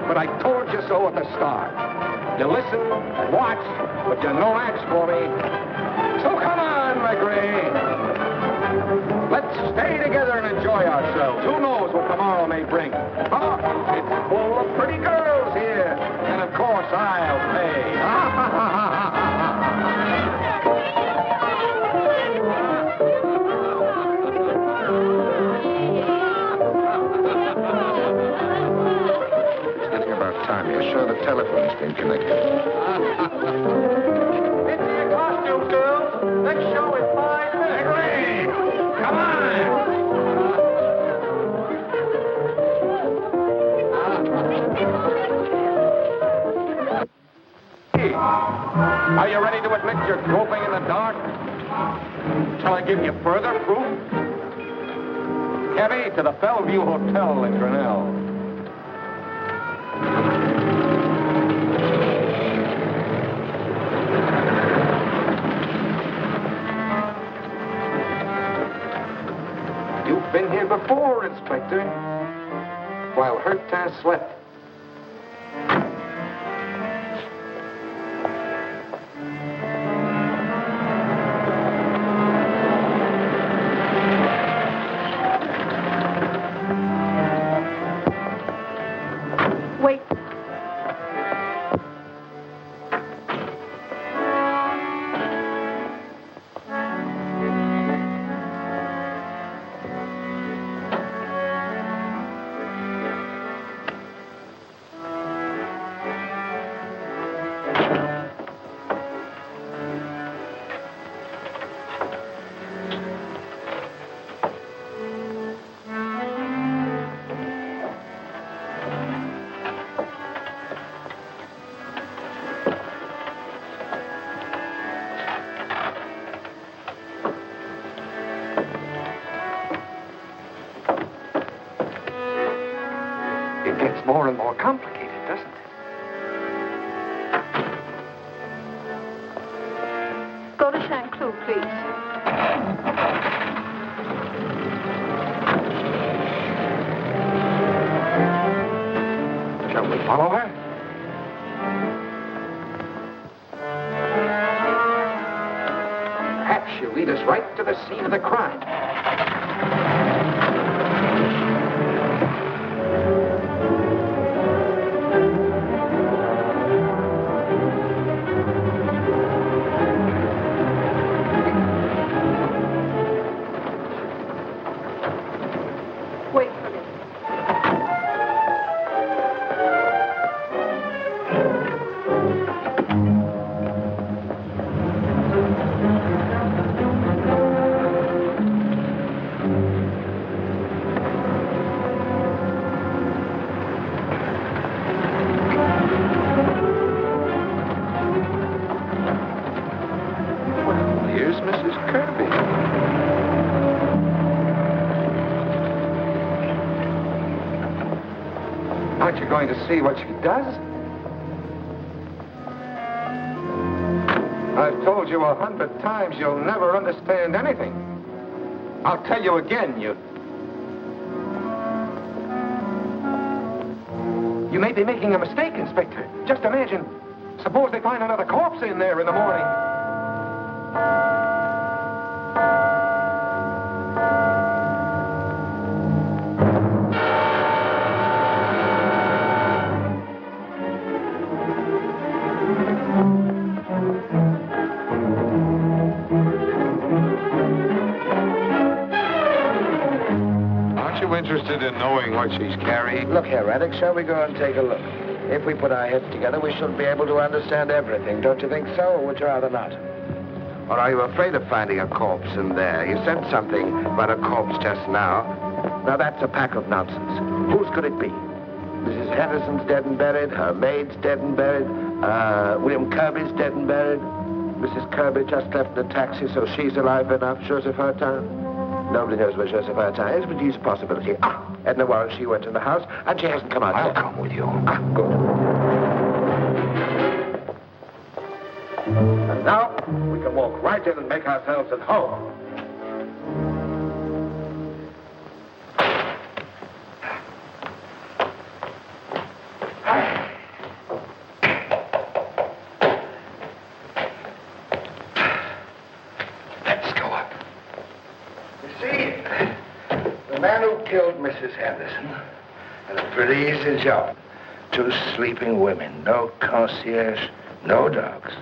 But I told you so at the start. You listen and watch, but you're no match for me. So come on, Legree. Let's stay together and enjoy ourselves. Who knows what tomorrow may bring? Oh, it's full of pretty girls here. And of course, I'll pay. You're sure the telephone's been connected. Into your costumes, girls. Next show is 5 minutes. Legree! Come on! Hey, are you ready to admit you're groping in the dark? Shall I give you further proof? Cabby, to the Bellevue Hotel in Grinnell. You've been here before, Inspector, while Hurtin slept. Wait. It gets more and more complicated, doesn't it? Go to Saint-Cloud, please. Shall we follow her? Perhaps she'll lead us right to the scene of the crime. Aren't you going to see what she does? I've told you 100 times you'll never understand anything. I'll tell you again, you may be making a mistake, Inspector. Just imagine. Suppose they find another corpse in there in the morning. Interested in knowing what she's carrying? Look here, Raddick, shall we go and take a look? If we put our heads together, we should be able to understand everything. Don't you think so, or would you rather not? Or are you afraid of finding a corpse in there? You said something about a corpse just now. Now, that's a pack of nonsense. Whose could it be? Mrs. Henderson's dead and buried. Her maid's dead and buried. William Kirby's dead and buried. Mrs. Kirby just left in a taxi, so she's alive enough. Joseph Hurtown. Nobody knows where Joseph Hurtown is, but he's a possibility. Edna Warren, she went in the house, and she hasn't come out yet. I'll come with you. Good. And now, we can walk right in and make ourselves at home. Killed Mrs. Henderson. And a pretty easy job. 2 sleeping women, no concierge, no dogs.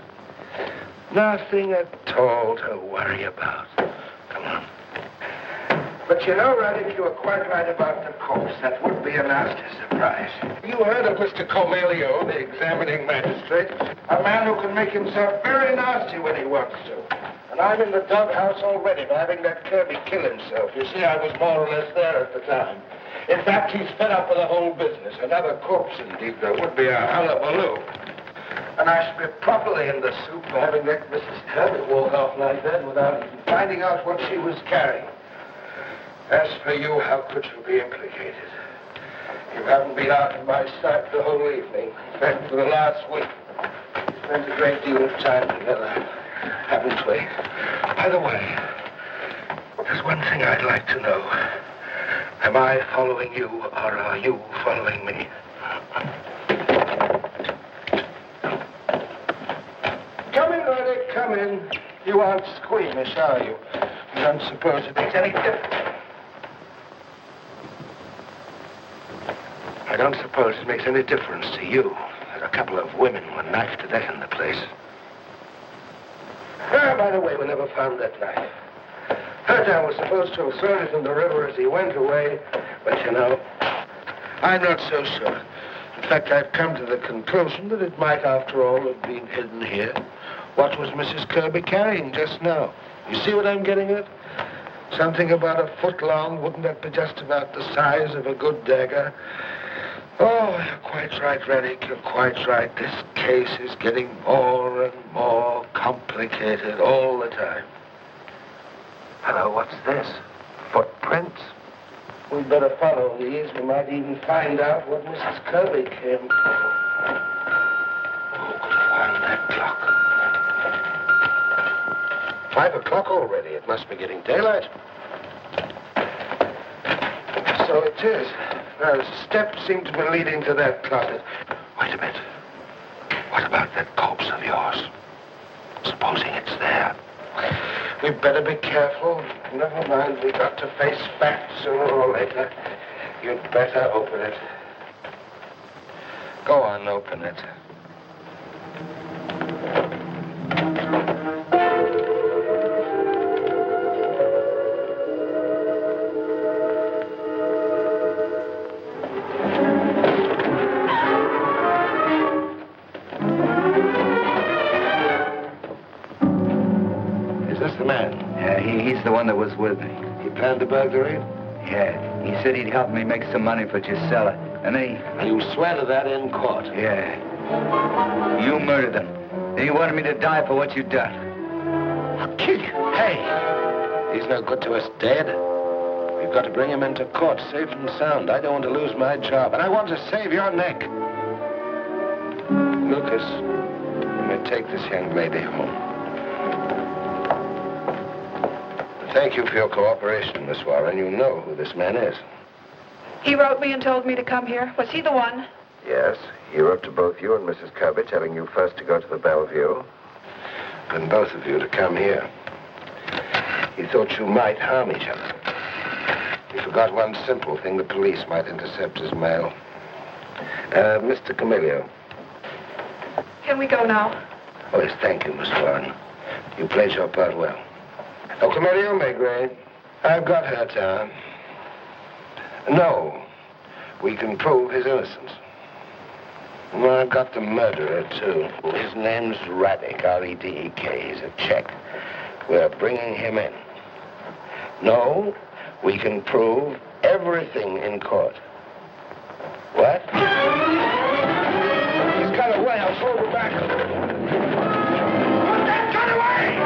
Nothing at all to worry about. Come on. But you know, Raddick, you were quite right about the corpse. That would be a nasty surprise. You heard of Mr. Comelio, the examining magistrate, a man who can make himself very nasty when he wants to. And I'm in the doghouse already by having that Kirby kill himself. You see, I was more or less there at the time. In fact, he's fed up with the whole business. Another corpse, indeed, there would be a hullabaloo. And I should be properly in the soup for having let Mrs. Kirby walk off like that without even finding out what she was carrying. As for you, how could you be implicated? You haven't been out of my sight the whole evening. In fact, for the last week, we spent a great deal of time together. Haven't we? By the way, there's one thing I'd like to know. Am I following you, or are you following me? Come in, Raddick, come in. You aren't squeamish, are you? You don't suppose it makes any difference? I don't suppose it makes any difference to you that a couple of women were knifed to death in the place. By the way, we never found that knife. Hurtown was supposed to have thrown it in the river as he went away, but you know, I'm not so sure. In fact, I've come to the conclusion that it might, after all, have been hidden here. What was Mrs. Kirby carrying just now? You see what I'm getting at? Something about a foot long. Wouldn't that be just about the size of a good dagger? Oh, you're quite right, Raddick. You're quite right. This case is getting more and more complicated all the time. Hello, what's this? Footprints? We'd better follow these. We might even find out what Mrs. Kirby came for. Who could have wound that clock? 5 o'clock already. It must be getting daylight. So it is. Now, the steps seem to be leading to that closet. Wait a minute. What about that corpse of yours? Supposing it's there. We'd better be careful. Never mind, we've got to face facts sooner or later. You'd better open it. Go on, open it. He's the one that was with me. He planned the burglary? Yeah. He said he'd help me make some money for Gisela. And then You swear to that in court? Yeah. You murdered them. And you wanted me to die for what you'd done. I'll kill you. Hey! He's no good to us dead. We We've got to bring him into court safe and sound. I don't want to lose my job, and I want to save your neck. Lucas, you may take this young lady home. Thank you for your cooperation, Miss Warren. You know who this man is. He wrote me and told me to come here. Was he the one? Yes, he wrote to both you and Mrs. Kirby, telling you first to go to the Bellevue, and both of you to come here. He thought you might harm each other. He forgot one simple thing: the police might intercept his mail. Mr. Camillo. Can we go now? Oh, yes, thank you, Miss Warren. You played your part well. Oh, Camillo, Maigret, I've got her down. No, we can prove his innocence. Well, I've got the murderer, too. His name's Radek, R-E-D-E-K. He's a Czech. We're bringing him in. No, we can prove everything in court. What? He's got away. I'll throw him back. Put that gun away!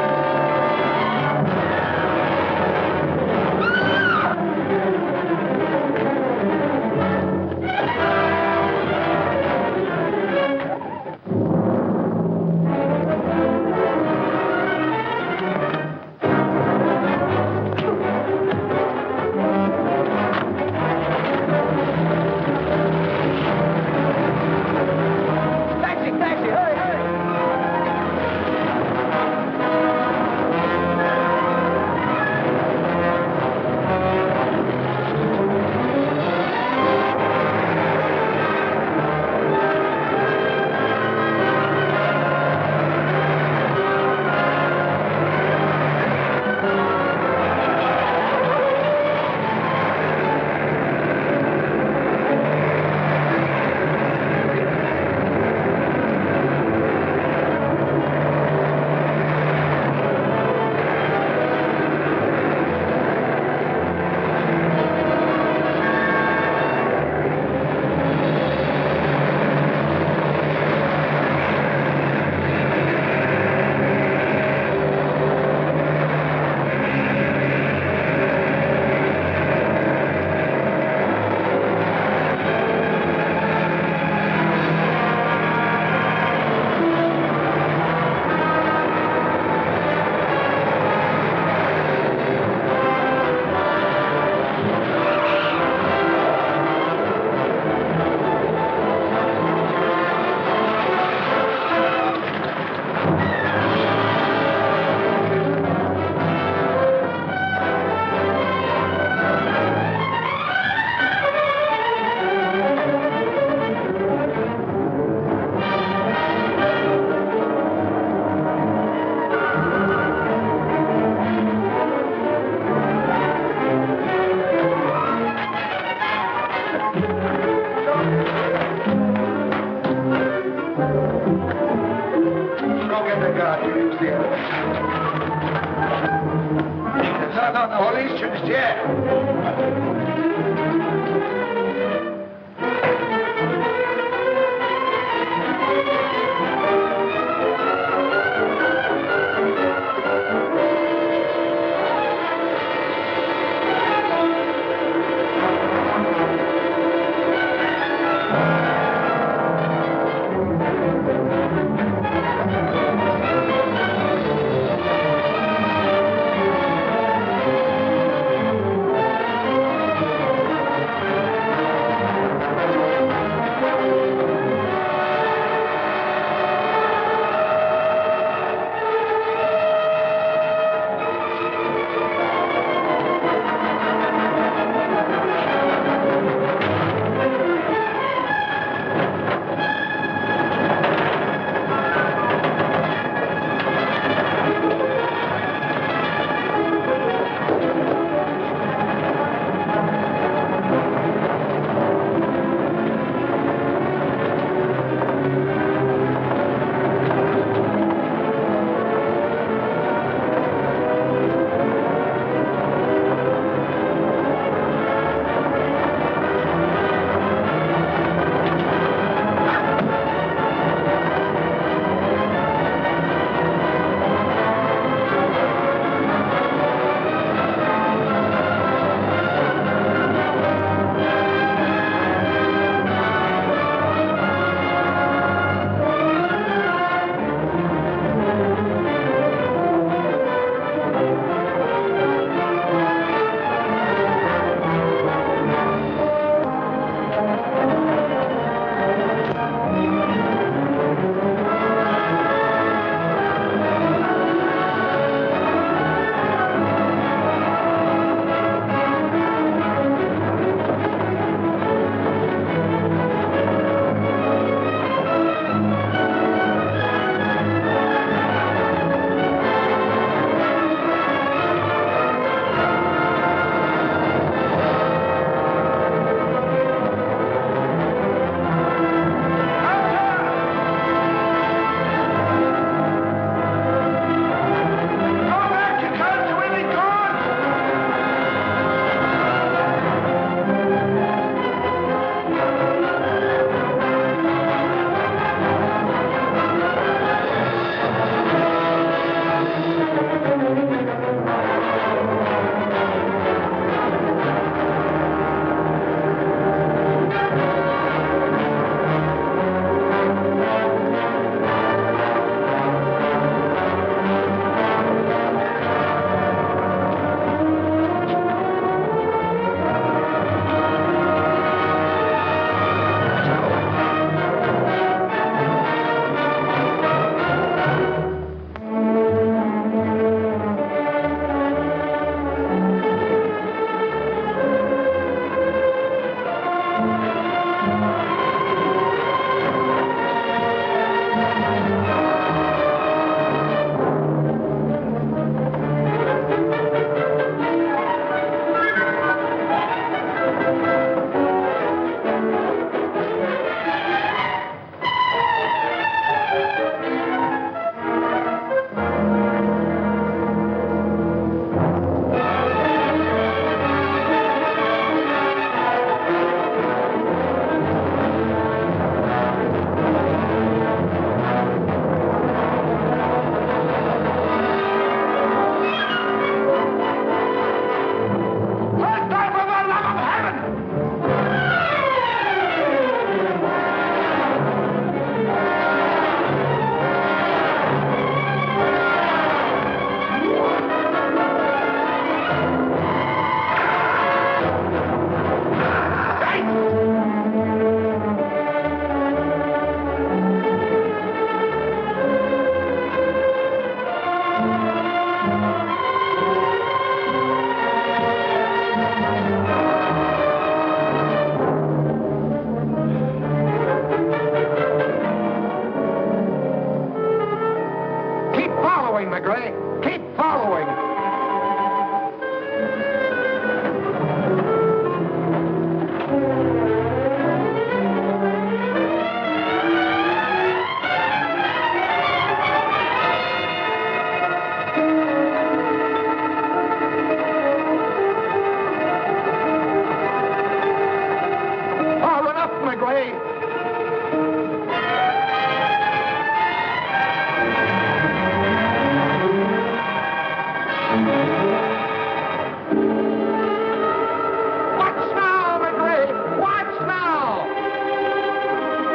Watch now, McRae! Watch now!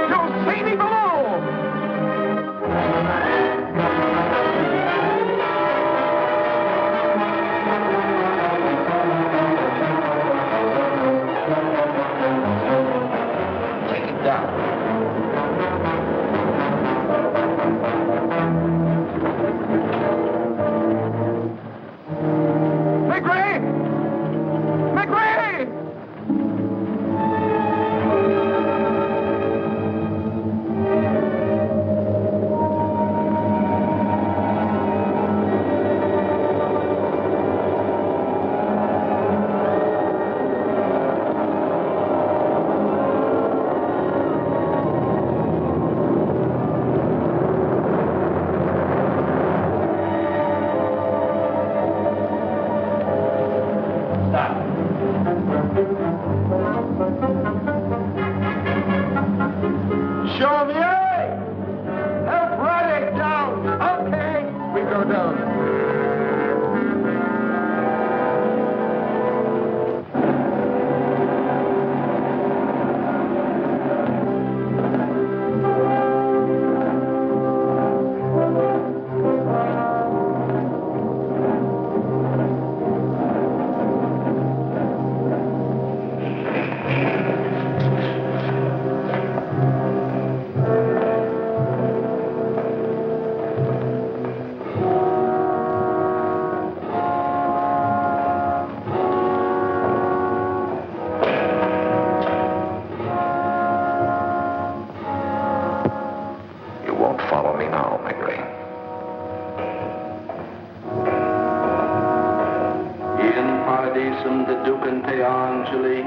You'll see me below! Take it down. McRae! McRae! Show me A! Help Roddick down! Okay! We go down. You won't follow me now, McRae. In paradisum deducent te angeli,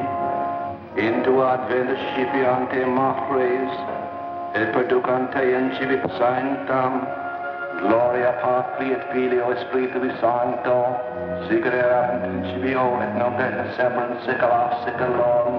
into adventus scipiante mafres, et perducante incivit sanctam, gloria Patri et Filio et Spiritui Sancto, sic erat in principio et nunc et semper in saecula saeculorum.